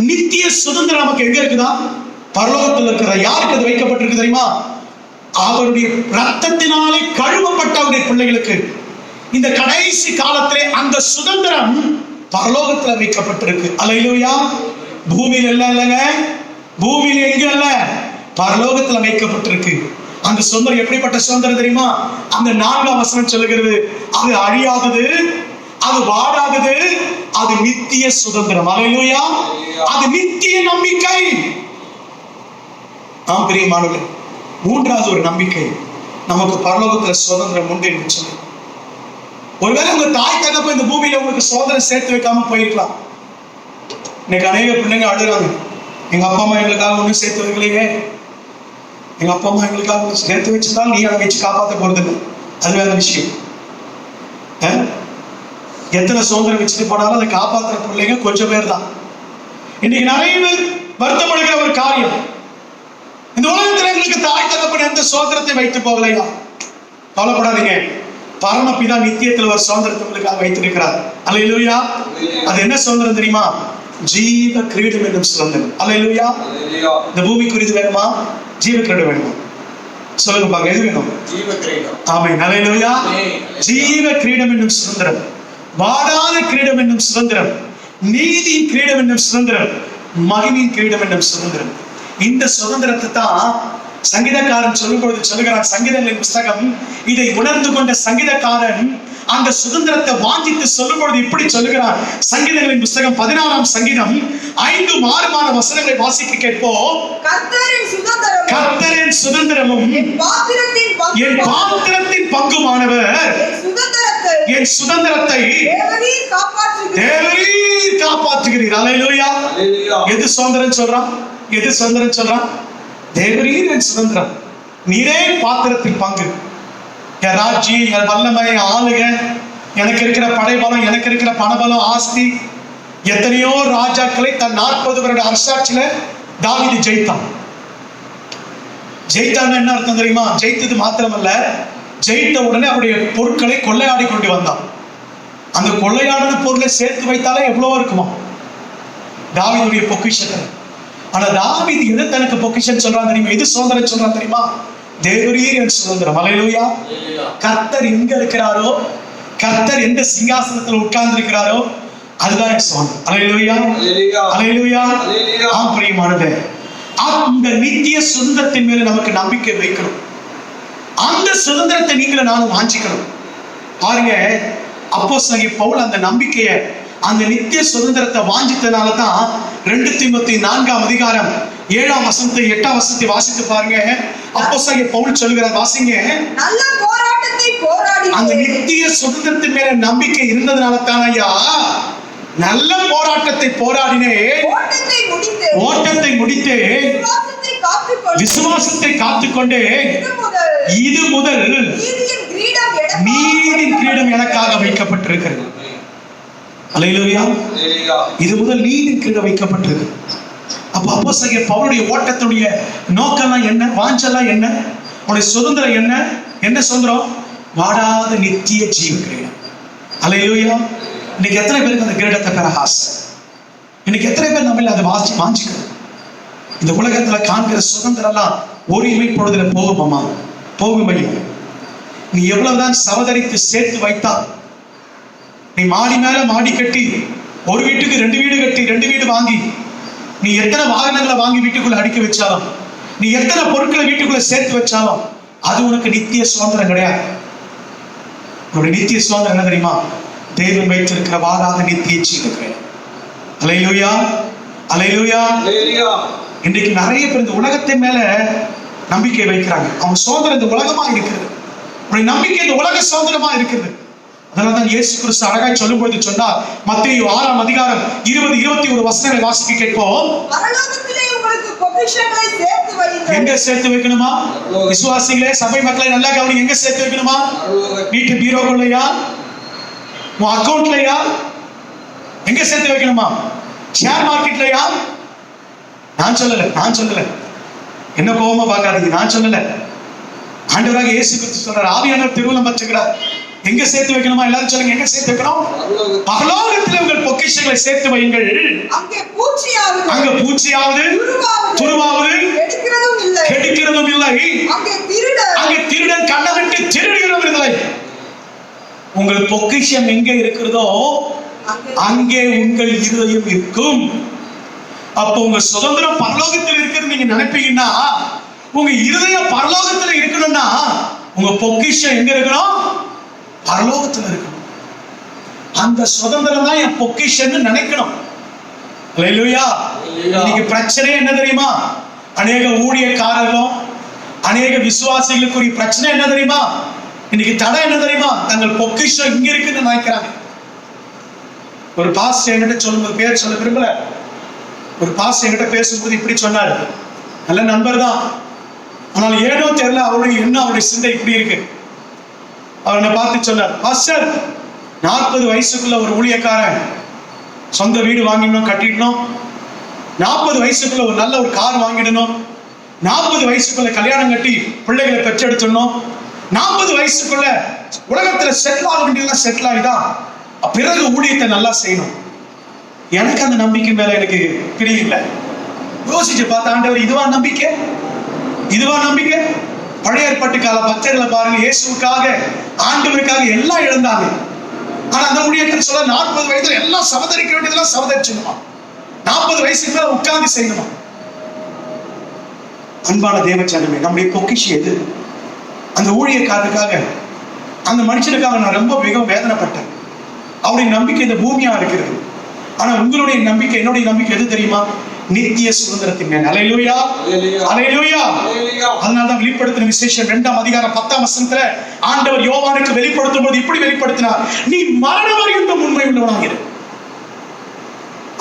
நித்திய சுதந்திரம் நமக்கு எங்க இருக்குதா? பரலோகத்தில் இருக்கிற. யாருக்கு அது வைக்கப்பட்டிருக்கு தெரியுமா? அவருடைய ரத்தத்தினாலே கழுவப்பட்ட அவருடைய பிள்ளைகளுக்கு. இந்த கடைசி காலத்திலே அந்த சுதந்திரம் பரலோகத்துல வைக்கப்பட்டிருக்கு. அல்லேலூயா. பூமியில இல்லைங்க, பூமியில எங்க இல்ல, பரலோகத்துல வைக்கப்பட்டிருக்கு. அந்த சுதந்திரம் எப்படிப்பட்ட சுதந்திரம் தெரியுமா? அந்த 4ஆம் வசனம் சொல்லுகிறது, அது அழியாதது, அது வாடாதது, அது நித்திய சுதந்திரம். அல்லேலூயா. அது நித்திய நம்பிக்கை. ஆம் பிரியமானவர்களே, 3வது ஒரு நம்பிக்கை, நமக்கு பரலோகத்துல சுதந்திரம் உண்டு என்று சொல்லி. ஒருவேளை உங்க தாய் தகப்ப இந்த பூமியில உங்களுக்கு சுதந்திரம் சேர்த்து வைக்காம போயிருக்கலாம். இன்னைக்கு அநேக பிள்ளைங்க அழுறாங்க, எங்க அப்பா அம்மா எங்களுக்காக ஒன்றும் சேர்த்து வைக்கலையே, எங்க அப்பா அம்மா எங்களுக்காக ஒன்று சேர்த்து வச்சுதான் நீ அதை வச்சு காப்பாற்ற போறது இல்லை. அது வேற விஷயம். எத்தனை சுதந்திரம் வச்சுட்டு போனாலும் அதை காப்பாற்றுற பிள்ளைங்க கொஞ்சம் பேர் தான். இன்னைக்கு நிறைய பேர் வருத்தப்படுகிற ஒரு காரியம், இந்த உலகத்துல எங்களுக்கு தாய் தகப்பன் எந்த சுதந்திரத்தை வைத்து போகலையா? கவலைப்படாதீங்க, பரமபிதா நித்தியத்தில் ஒரு சுதந்திரத்தை உங்களுக்காக வைத்திருக்கிறார். அல்லேலூயா. அது என்ன சுதந்திரம் தெரியுமா? ஜீவ கிரீடம் என்னும் சுதந்திரம். அல்லேலூயா. இந்த பூமி குறித்து வேணுமா? ஜீவ கிரீடம் வேணுமா? சொல்லுங்க பாக்க, எது வேணும்? ஜீவ கிரீடம். ஆமென். அல்லேலூயா. ஜீவ கிரீடம் என்னும் சுதந்திரம், வாடாத கிரீடம் என்னும் சுதந்திரம், நீதியின் கிரீடம் என்னும் சுதந்திரம், மகிமையின் கிரீடம் என்னும் சுதந்திரம். இந்த சுதந்திரத்தை தான் சங்கீதக்காரன் சொல்லும் பொழுது சொல்லுகிறான். சங்கீதங்களின் புஸ்தகம் இதை உணர்ந்து கொண்ட சங்கீதக்காரன் அந்த சுதந்திரத்தை வாஞ்சித்து சொல்லும் பொழுது இப்படி சொல்லுகிறான். சங்கீதங்களின் புஸ்தகம் 16ஆம் சங்கீதம் 5-6 வசனங்களை வாசிக்க கேட்போம். கர்த்தரின் சுதந்திரமும் என் பாத்திரத்தின் பங்குமானவர், என் சுதந்திரத்தை தேவரீர் காப்பாற்றுகிறீர். அல்லேலூயா. எது சுதந்திரம் சொல்றான்? எது சுதந்திரம் சொல்றான்? தேவரீர் என் சுதந்திரம், நீரே பாத்திரத்தின் பங்கு. என் ராஜ்யம், என் வல்லமை, ஆளுக, எனக்கு இருக்கிற படைபலம், எனக்கு இருக்கிற பணபலம், ஆஸ்தி, எத்தனையோ ராஜாக்களை தன் 40 வருட அரசாட்சியில தாவீது ஜெயித்தான். ஜெயித்தான்னு என்ன அர்த்தம் தெரியுமா? ஜெயித்தது மாத்திரமல்ல, ஜெயித்த உடனே அவருடைய பொருட்களை கொள்ளையாடி கொண்டு வந்தான். அந்த கொள்ளையாடின பொருளை சேர்த்து வைத்தாலே எவ்வளவோ இருக்குமா தாவீதுடைய பொக்கிஷத்தை. ஆனா தாவீது எது தனக்கு பொக்கிஷன் சொல்றான் தெரியுமா? இது சுதந்திரம் சொல்றான் தெரியுமா? தேவரீர் என் சுதந்திரம். அல்லேலூயா. கர்த்தர் எங்க இருக்கிறாரோ, கர்த்தர் எந்த சிங்காசனத்தில் உட்கார்ந்து இருக்கிறாரோ அதுதான் என் சுதந்திரம். அல்லேலூயா. அல்லேலூயா. ஆம் பிரியமானவர்களே, அந்த நித்திய சுதந்திரத்தின் மேல நமக்கு நம்பிக்கை வைக்கணும். அந்த சுதந்திரத்தை நீங்களும் நானும் வாஞ்சிக்கணும். பாருங்க, அப்போஸ்தலனாகிய பவுல் அந்த நம்பிக்கையை, அந்த நித்திய சுதந்திரத்தை வாஞ்சித்தனால தான் 2 தீமோத்தேயு 4ஆம் அதிகாரம் 7ஆம் வசனத்தை 8ஆம் வசனத்தை வாசித்து பாருங்க. அப்போஸ்தலனாகிய பவுல் சொல்லுகிறார், வாசிங்க. நல்ல போராட்டத்தை போராடி, அந்த நித்திய சுதந்திரத்தின் மேல நம்பிக்கை இருந்ததனால தான் ஐயா நல்ல போராட்டத்தை போராடினேன், ஓட்டத்தை முடித்தே, விசுவாசத்தை காத்துக்கொண்டே, இது முதல் நீதியின் கிரீடம் எனக்காக வைக்கப்பட்டிருக்கிறது. அல்லேலூயா. இது முதல் நீதியின் கிரீடம் வைக்கப்பட்டிருக்கு. அப்ப அப்போஸ்தலனாகிய பவுலுடைய ஓட்டத்துடைய நோக்கம்லாம் என்ன? வாஞ்செல்லாம் என்ன? உடைய சுதந்திரம் என்ன? என்ன சுதந்திரம்? வாடாத நித்திய ஜீவ கிரீடம். அல்லேலூயா. இன்னைக்கு எத்தனை பேருக்கு அந்த கிரீடத்தை பெற ஆசை? இன்னைக்கு எத்தனை பேர் நம்மள அதை வாஞ்சிக்கணும்? இந்த உலகத்துல காண்கிற சுதந்திரம் எல்லாம் ஒருமை பொழுதுல போகுமாமா? போகுமே. நீ எவ்வளவுதான் சவதரித்து சேர்த்து வைத்தா, நீ மாடி மேல மாடி கட்டி, ஒரு வீட்டுக்கு 2 வீடு கட்டி, 2 வீடு வாங்கி, நீ எத்தனை வாகனங்களை வாங்கி வீட்டுக்குள்ள அடுக்கி வச்சாலும், நீ எத்தனை பொருட்களை வீட்டுக்குள்ள சேர்த்து வச்சாலும், அது உனக்கு நித்திய சுதந்திரம் கிடையாது. ஒரு நித்திய சுதந்திரம் என்ன தெரியுமா? தேவன் வைத்திருக்கிற வாராத நித்திய ஜீவன். அல்லேலூயா. அல்லேலூயா. இன்றைக்கு நிறைய பேர் இந்த உலகத்தின் மேல நம்பிக்கை வைக்கிறாங்க. அவங்க சுதந்திரம் இந்த உலகமா இருக்கிறது, நம்பிக்கை இந்த உலக சுதந்திரமா இருக்கிறது. அதனால்தான் இயேசு கிறிஸ்து அழகாய் சொல்லும் பொழுது சொன்னார், மத்தேயு 6ஆம் அதிகாரம் 20-21 வசனங்களை வாசிக்க கேட்போம். எங்க சேர்த்து வைக்கணுமா? விசுவாசிகளே, சபை மக்களை நல்லா கவனிங்க. எங்க சேர்த்து வைக்கணுமா? வீட்டு பீரோக்குள்ளயா? உன் அக்கவுண்ட்லயா? எங்க சேர்த்து வைக்கணுமா? ஷேர் மார்க்கெட்லயா? நான் சொல்லல. என்ன கோபமா பார்க்காதீங்க, நான் சொல்லல, ஆண்டவராக இயேசு கிறிஸ்து சொல்றார். ஆவியானவர் திருவுளம் பற்றுகிறார். எங்க சேர்த்து வைக்கணுமா? எல்லாரும் சொல்லுங்க, எங்க சேர்த்து வைக்கணும்? பரலோகத்தில் உங்கள் பொக்கிஷங்களை சேர்த்து வையுங்கள். அங்கே பூச்சியாவது துருவாவது கெடுக்கிறதும் இல்லை. அங்கே திருடன் கண்ணவிட்டு திருடுகிறதும் இல்லை. உங்கள் பொக்கிஷம் எங்க இருக்கிறதோ அங்கே உங்கள் இருதயம் இருக்கும். அப்போ உங்க சுதந்திரம் பரலோகத்தில் இருக்கிறது நீங்க நினைப்பீங்கன்னா, உங்க இருதயம் பரலோகத்துல இருக்கணும்னா உங்க பொக்கிஷம் எங்க இருக்கணும்? பரலோகத்துல இருக்கணும். அந்த சுதந்திரம் தான் என் பொக்கிஷம்னு நினைக்கணும். அல்லேலூயா. இன்னைக்கு பிரச்சனை என்ன தெரியுமா? அநேக ஊழியக்காரர்களும் அநேக விசுவாசிகளுக்குரிய பிரச்சனை என்ன தெரியுமா? இன்னைக்கு தடை என்ன தெரியுமா? தங்கள் பொக்கிஷம் இங்க இருக்குன்னு நினைக்கிறாங்க. ஒரு பாஸ்டர் என்கிட்ட சொல்லும்போது, பேர் சொல்ல விரும்பல, ஒரு பாஸ்டர் என்கிட்ட பேசும்போது இப்படி சொன்னாரு. நல்ல நண்பர் தான், ஆனால் ஏனோ தெரியல அவருடைய எண்ணம், அவருடைய சிந்தை இப்படி இருக்கு. அவர் என்னை பார்த்து சொன்னார், பாஸ்டர் 40 வயசுக்குள்ள ஒரு ஊழியக்காரன் சொந்த வீடு வாங்கிடணும், கட்டிடணும். 40 வயசுக்குள்ள ஒரு நல்ல ஒரு கார் வாங்கிடணும். 40 வயசுக்குள்ள கல்யாணம் கட்டி பிள்ளைகளை பெற்றெடுத்துடணும். 40 வயசுக்குள்ள உலகத்துல செட்டில் ஆக வேண்டியதெல்லாம் செட்டில் ஆகிதான் பிறகு ஊழியத்தை நல்லா செய்யணும். எனக்கு அந்த நம்பிக்கை மேல எனக்கு பிரியல. யோசிச்சு பார்த்த ஆண்டவர், இதுவா நம்பிக்கை? பழைய ஏற்பாட்டு கால பக்தர்களை பாருங்க, இயேசுக்காக ஆண்டவருக்காக எல்லாம் இழந்தாங்க. ஆனா அந்த ஊழியர்கள் சொல்ல 40 வயதுல எல்லாம் சவதரிக்க வேண்டியதெல்லாம் சவதரிச்சுமா, 40 வயசுக்கு மேல உட்கார்ந்து செய்யணுமா. அன்பான தேவச்சனமே, நம்முடைய பொக்கிஷம் எது? அந்த ஊழியக்காரருக்காக, அந்த மனுஷனுக்காக நான் ரொம்ப மிகவும் வேதனைப்பட்டேன். அவருடைய நம்பிக்கை இந்த பூமியா இருக்கிறது. ஆனா உங்களுடைய நம்பிக்கை, என்னுடைய நம்பிக்கை எது தெரியுமா? நித்திய சுதந்திரத்தின் மேல். அல்லேலூயா, அல்லேலூயா. அதனால்தான் வெளிப்படுத்தின விசேஷம் 2ஆம் அதிகாரம் 10ஆம் வசனத்துல ஆண்டவர் யோவானுக்கு வெளிப்படுத்தும் போது இப்படி வெளிப்படுத்தினார், நீ மரண பரியந்தம் உண்மை உள்ளவனாக இரு.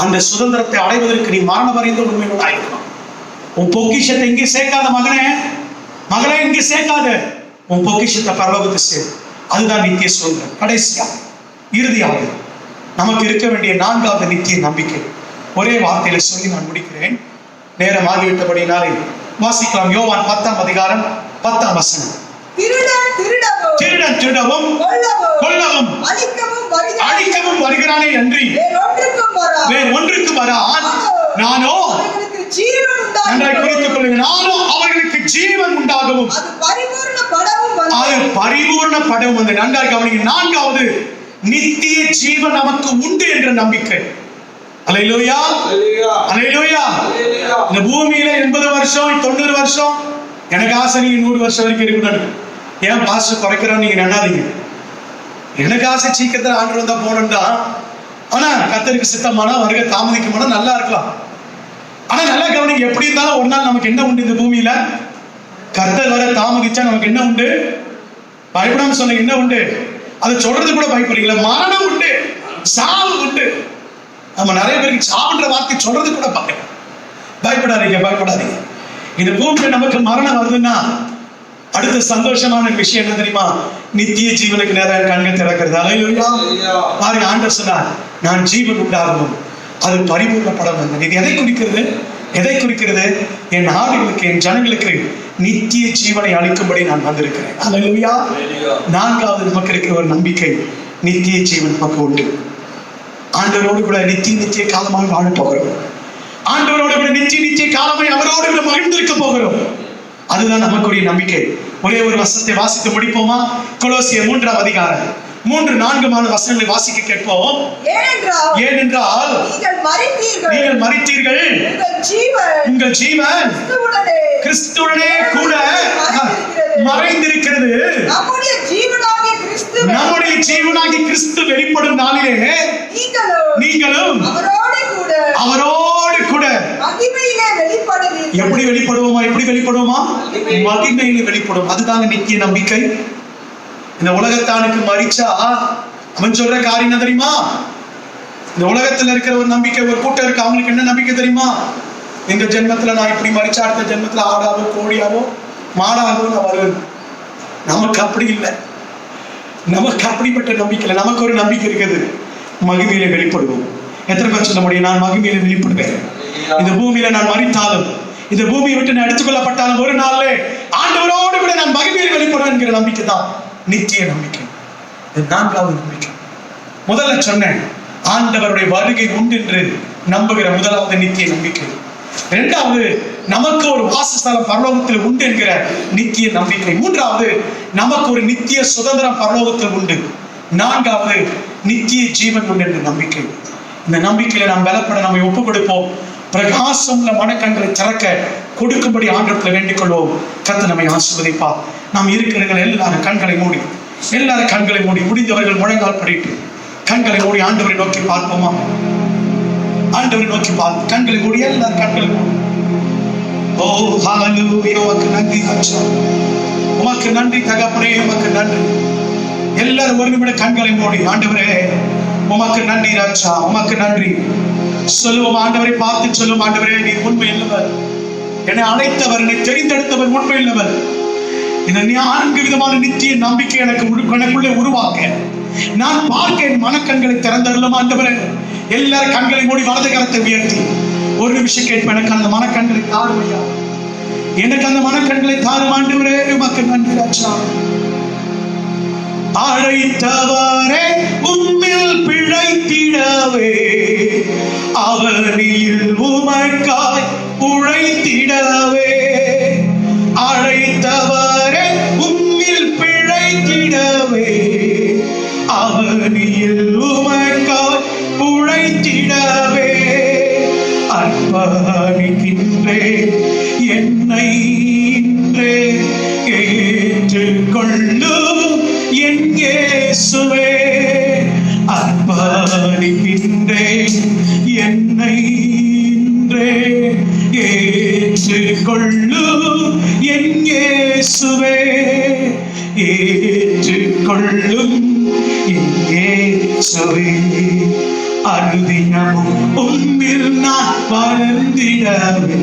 அந்த சுதந்திரத்தை அடைவதற்கு நீ மரண பரியந்தம் உண்மை உள்ளவனாக இருக்கணும். உன் பொக்கிஷத்தை இங்கே சேர்க்காத மகளே இங்கே சேர்க்காத, உன் பொக்கிஷத்தை பரலோகத்தை சேர். அதுதான் நித்திய சுதந்திரம். கடைசியாக இறுதியாக நமக்கு இருக்க வேண்டிய 4வது நித்திய நம்பிக்கை. ஒரே வார்த்தையில சொல்லி நான் முடிக்கிறேன், நேரம் ஆகிவிட்டபடினாலே வாசிக்கலாம். யோவான் 10ஆம் அதிகாரம் 10ஆம் வசனம். திருடன் திருடவும் கொல்லவும் அழிக்கவும் வருகிறானே அன்றி வேறு ஒன்றுக்கு வரான். நானோ நன்றாய் குறித்துக் கொள்ளுங்கள், நானோ அவர்களுக்கு ஜீவன் உண்டாகவும் அது பரிபூர்ணப்படவும் வந்து. நன்றாய் கவனிங்க. 4வது நித்திய ஜீவன் நமக்கு உண்டு என்ற நம்பிக்கை. அல்லேலூயா, அல்லேலூயா. இந்த பூமியில 80 வருஷம் 90 வருஷம், எனக்கு ஆசை நீங்க 100 வருஷம் வரைக்கும் இருக்கணும். ஏன் பாஸ்டர் குறைக்கிறோம் நீங்க நினைக்காதீங்க. எனக்கு ஆசை சீக்கிரத்தில் ஆண்டு வந்தா போனோம்டா. ஆனா கர்த்தருக்கு சித்தமானா வருகை தாமதிக்குமானா நல்லா இருக்கலாம். ஆனா நல்லா கவனிங்க, எப்படி இருந்தாலும் ஒரு நாள் நமக்கு என்ன உண்டு இந்த பூமியில? கர்த்தர் வர தாமதிச்சா நமக்கு என்ன உண்டு? பயப்படாம சொன்ன என்ன உண்டு? அதை சொல்றது கூட பயப்படுறீங்களா? மரணம் உண்டு, சாவு உண்டு. நம்ம நிறைய பேருக்கு சாவுன்ற வார்த்தை சொல்றது கூட பயப்படாதீங்க. இந்த பூமியில நமக்கு மரணம் வருதுன்னா அடுத்த சந்தோஷமான விஷயம் என்ன தெரியுமா? நித்திய ஜீவனுக்கு நேரம் கண்கள் திறக்கிறது. அல்லேலூயா. பாருங்க, ஆண்டவர் சொன்னார், நான் ஜீவன் உண்டாகணும், அது பரிபூர்ணப்பட வேண்டும். இது எதை குறிக்கிறது? என் ஆடுகளுக்கு, என் ஜனங்களுக்கு நித்திய ஜீவனை அளிக்கும்படி நான் வந்திருக்கிறேன். அல்லேலூயா. 4வது நமக்கு இருக்கிற ஒரு நம்பிக்கை, நித்திய ஜீவன் நமக்கு உண்டு. ஆண்டவரோடு கூட நித்திய காலமாக வாழ போகிறோம். ஆண்டவரோடு கூட நித்திய காலமாய் அவரோடு கூட மகிழ்ந்திருக்க போகிறோம். அதுதான் நமக்குரிய நம்பிக்கை. ஒரே ஒரு வசனத்தை வாசித்து முடிப்போமா? கொலோசியர் 3ஆம் அதிகாரம் 3-4 வசனங்களை வாசிக்க கேட்போம். ஏனென்றால் நீங்கள் மரித்தீர்கள், உங்கள் ஜீவன் கிறிஸ்துவுடனே கூட மறைந்திருக்கிறது. நம்முடைய ஜீவனாகிய கிறிஸ்து வெளிப்படும் நாளிலே நீங்களும் அவரோடு கூட எப்படி வெளிப்படுவோமா? மகிமையிலே வெளிப்படும். அதுதாங்க நித்திய நம்பிக்கை. இந்த உலகத்தானுக்கு மரிச்சா அவன் சொல்ற காரியம் என்ன தெரியுமா? இந்த உலகத்துல இருக்கிற ஒரு நம்பிக்கை, ஒரு கூட்டம் இருக்கு. அவங்களுக்கு என்ன நம்பிக்கை தெரியுமா? இந்த ஜென்மத்துல நான் இப்படி மரிச்சா அடுத்த ஜென்மத்துல ஆடாவோ கோழியாவோ மாடாவோ நான் வருவேன். நமக்கு அப்படி இல்லை. நமக்கு அப்படிப்பட்ட நம்பிக்கை இல்லை. நமக்கு ஒரு நம்பிக்கை இருக்குது, மகிமையிலே வெளிப்படுவோம். எத்தனை பேர் சொல்ல முடியும்? நான் மகிமையிலே வெளிப்படுவேன். இந்த பூமியில நான் மரித்தாலும் இந்த பூமியை விட்டு நான் எடுத்துக்கொள்ளப்பட்டாலும் ஒரு நாள்ல ஆண்டவரோடு கூட நான் மகிமையில் வெளிப்படுவேன் என்கிற நம்பிக்கை தான் நித்திய நம்பிக்கை. இது 4வது நம்பிக்கை. முதல்ல சொன்னேன், ஆண்டவருடைய வருகை உண்டு என்று நம்புகிற முதலாவது நித்திய நம்பிக்கை. 2வது, நமக்கு ஒரு வாசஸ்தலம் பரலோகத்தில் உண்டு என்கிற நித்திய நம்பிக்கை. 3வது, நமக்கு ஒரு நித்திய சுதந்திரம் பரலோகத்தில் உண்டு. 4வது, நித்திய ஜீவன் உண்டு என்ற நம்பிக்கை. இந்த நம்பிக்கையில நாம் பலப்பட நம்மை ஒப்புக் கொடுப்போம். பிரகாசம் உள்ள மனக்கண்களை திறக்க கொடுக்கும்படி ஆண்டவரை வேண்டிக் கொள்வோம். கர்த்தர் நம்மை ஆசீர்வதிப்பார். நாம் இருக்கிற எல்லாரும் கண்களை மூடி, எல்லாரும் கண்களை மூடி, முடிந்தவர்கள் முழங்கால் படிட்டு கண்களை மூடி ஆண்டவரை நோக்கி பார்ப்போமா? ஆண்டவரை நோக்கி பார்ப்போம். கண்களை மூடி, எல்லாரும் கண்களை மூடி. ஓ ஹalleluya, உமக்கு நன்றி ராஜா, உமக்கு நன்றி தகப்பனே, உமக்கு நன்றி. எல்லாரும் ஒரு நிமிடம் கண்களை மூடி, ஆண்டவரே உமக்கு நன்றி ராஜா, உமக்கு நன்றி சொல்லுவோம். ஆண்டவரை பார்த்து சொல்லுவோம், ஆண்டவரே நீ உண்மை இல்லவர், என்னை அழைத்தவர், என்னை தெரிந்தெடுத்தவர் உண்மை இல்லவர். இந்த 4 விதமான நித்திய நம்பிக்கை எனக்குள்ளே உருவாக்க நான் பார்க்க என் மனக்கண்களை திறந்தருளும் ஆண்டவரே. எல்லாரும் கண்களை மூடி வலது கரத்தை உயர்த்தி ஒரு நிமிஷம் கேட்பேன். எனக்கு அந்த மனக்கண்களை தாரும் ஐயா, எனக்கு அந்த மனக்கண்களை தாரும் ஆண்டவரே, உமக்கு நன்றி ராஜா. அழைத்தவரே உம்மில் பிழைத்திடவே, அவனில் உமக்காய் உழைத்திடவே. அழைத்தவரே உம்மில் பிழைத்திடவே, அவனில் உமக்காய் உழைத்திடவே. அர்ப்பணிக்கின்றேன் என்னை இன்றே ஏற்றுக்கொள்ளும் என் இயேசுவே. அர்ப்பணிக்கின்றேன் என்னை இன்றே ஏற்றுக்கொள்ளும் என் இயேசுவே. ஏற்றுக்கொள்ளும் என் இயேசுவே. அனுதினமும் உம்மில் நான் வாழ்ந்திடவே,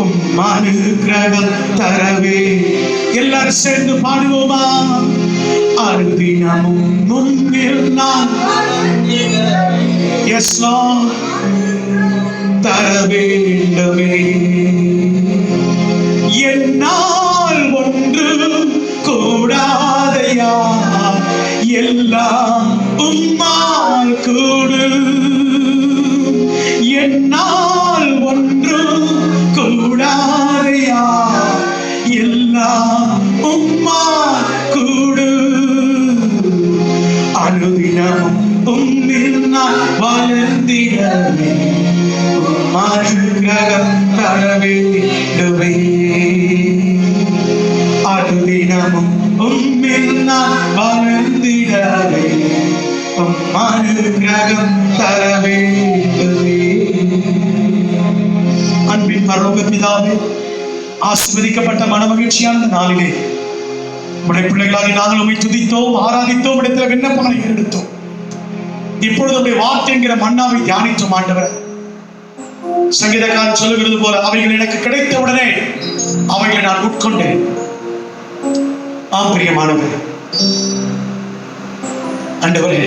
உம் அனுக்கிரகம் தரவே. எல்லாரும் சேர்ந்து பாடுவோமா? அனுதினமும் உம்மில் நான் எஸ் லார்ட் தர வேண்டுமே. என்னால் ஒன்று கூடாதையா, எல்லாம் உம்மால் கூடு. என்னால் ஒன்று கூடாதையா, எல்லாம் உம்மால் கூடு. அனுதினமும் உம்மில் நான் வாழ்ந்திடவே, உம் அனுக்கிரகம் தர வேண்டுமே. அனுதினமும் உம்மில் நான் வாழ்ந்திடவே, உம் அனுக்கிரகம் தர வேண்டுமே. அன்பின் பரலோக பிதாவே, ஆசீர்வதிக்கப்பட்ட மனமகிழ்ச்சியான நாளிலே உடைய பிள்ளைகளாகி நாங்கள் உம்மை துதித்தோம், ஆராதித்தோம், இடத்துல விண்ணப்பங்களை எடுத்தோம். இப்பொழுது உடைய வார்த்தை என்கிற மன்னாவை தியானித்தோம் ஆண்டவரே. சங்கீதக்காரன் சொல்லுகிறது போல, அவைகள் எனக்கு கிடைத்த உடனே அவைகளை நான் உட்கொண்டேன். ஆம் பிரியமானவரே, ஆண்டவரே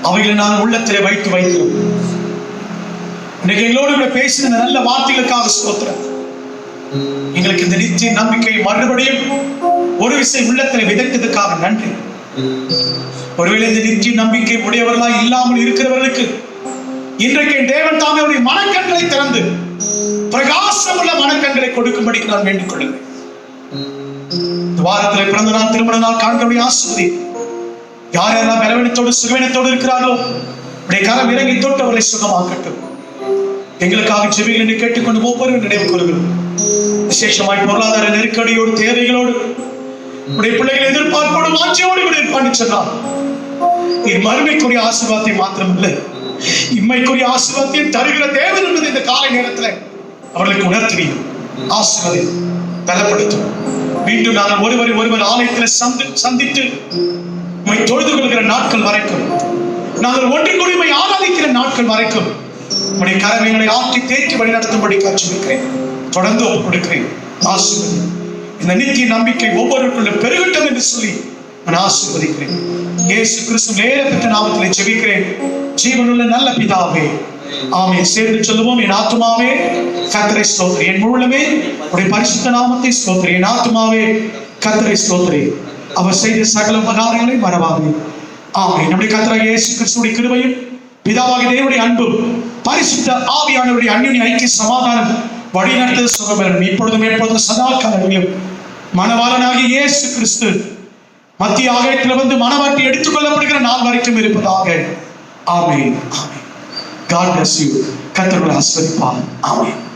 அவைகளை நான் உள்ளத்திலே வைத்து வைக்கிறோம். இன்னைக்கு எங்களோடு கூட பேசின நல்ல வார்த்தைகளுக்காக ஸ்தோத்திரம். எங்களுக்கு இந்த நித்திய நம்பிக்கை மறுபடியும் ஒரு விசை உள்ளத்திலே விதைத்ததுக்காக நன்றி. ஒருவேளை இந்த நித்திய நம்பிக்கை உடையவர்களாய் இல்லாமல் இருக்கிறவர்களுக்கு இன்றைக்கு தேவன் தாமே அவருடைய மனக்கண்களை திறந்து பிரகாசம் உள்ள மனக்கண்களை கொடுக்கும்படி நான் வேண்டிக் கொள்கிறேன். வாரத்தில் பிறந்த நாள், திருமண நாள் காண்களுடைய ஆசீர்வதி. யார் யாரெல்லாம் பலவீனத்தோடு சுகவீனத்தோடு இருக்கிறார்களோ உடைய கரம் இறங்கி தொட்டு அவர்களை சுகமாக்கட்டும். எங்களுக்காக ஜெபிகள் என்று கேட்டுக்கொண்டு ஒவ்வொரு நினைவு கொள்கிறோம். விசேஷமாய் பொருளாதார நெருக்கடியோடு, தேவைகளோடு, உடைய பிள்ளைகள் எதிர்பார்ப்போடு, வாஞ்சையோடு கூட இருப்பான்னு சொன்னார். மறுமைக்குரிய ஆசீர்வாதத்தை மாத்திரமல்ல, இம்மைக்குரிய ஆசீர்வாதத்தை தருகிற தேவன் என்பது இந்த காலை நேரத்தில் அவர்களுக்கு உணர்த்துவீங்க. ஆசீர்வாதை பலப்படுத்தும். மீண்டும் நாங்கள் ஒருவர் ஆலயத்தில் சந்தித்து உம்மை தொழுது கொள்கிற நாட்கள் வரைக்கும், நாங்கள் ஒன்று கூடி உம்மை ஆராதிக்கிற நாட்கள் வரைக்கும் உம்முடைய கரங்களை ஆற்றி தேற்றி வழிநடத்தும்படி காட்சிக்கிறேன். தொடர்ந்து ஒப்புக் கொடுக்கிறேன். ஆசீர்வதி. இந்த நித்திய நம்பிக்கை ஒவ்வொருவருக்குள்ளும் பெருகட்டும் என்று சொல்லி நான் ஆசீர்வதிக்கிறேன். இயேசு கிறிஸ்து நேர பெற்ற நாமத்திலே ஜெபிக்கிறேன். ஜீவனுள்ள நல்ல பிதாவே, ஆமென். சேர்ந்து சொல்லுவோம். என் ஆத்துமாவே கர்த்தரை ஸ்தோத்திரி, என் முழுமே உடைய பரிசுத்த நாமத்தை ஸ்தோத்திரி. என் ஆத்துமாவே கர்த்தரை ஸ்தோத்திரி, அவர் செய்த சகல உபகாரங்களை மறவாதே. ஆமென். நம்முடைய கர்த்தராகிய இயேசு கிறிஸ்துவின் கிருபையும் பிதாவாகிய தேவனுடைய அன்பும் பரிசுத்த ஆவியானவருடைய அந்யோன்ய ஐக்கிய சமாதானம் வழிநடத்த சுகபெறும் இப்பொழுதும் எப்பொழுதும் சதா காலங்களிலும் மணவாளனாகிய இயேசு கிறிஸ்து மத்திய ஆகாயத்தில் வந்து மணவாட்டி எடுத்துக் கொள்ளப்படுகிற நாள் வரைக்கும் இருப்பதாக. ஆமென். ஆமென். God bless you. கர்த்தர் உங்களை ஆசீர்வதிப்பார். ஆமென்.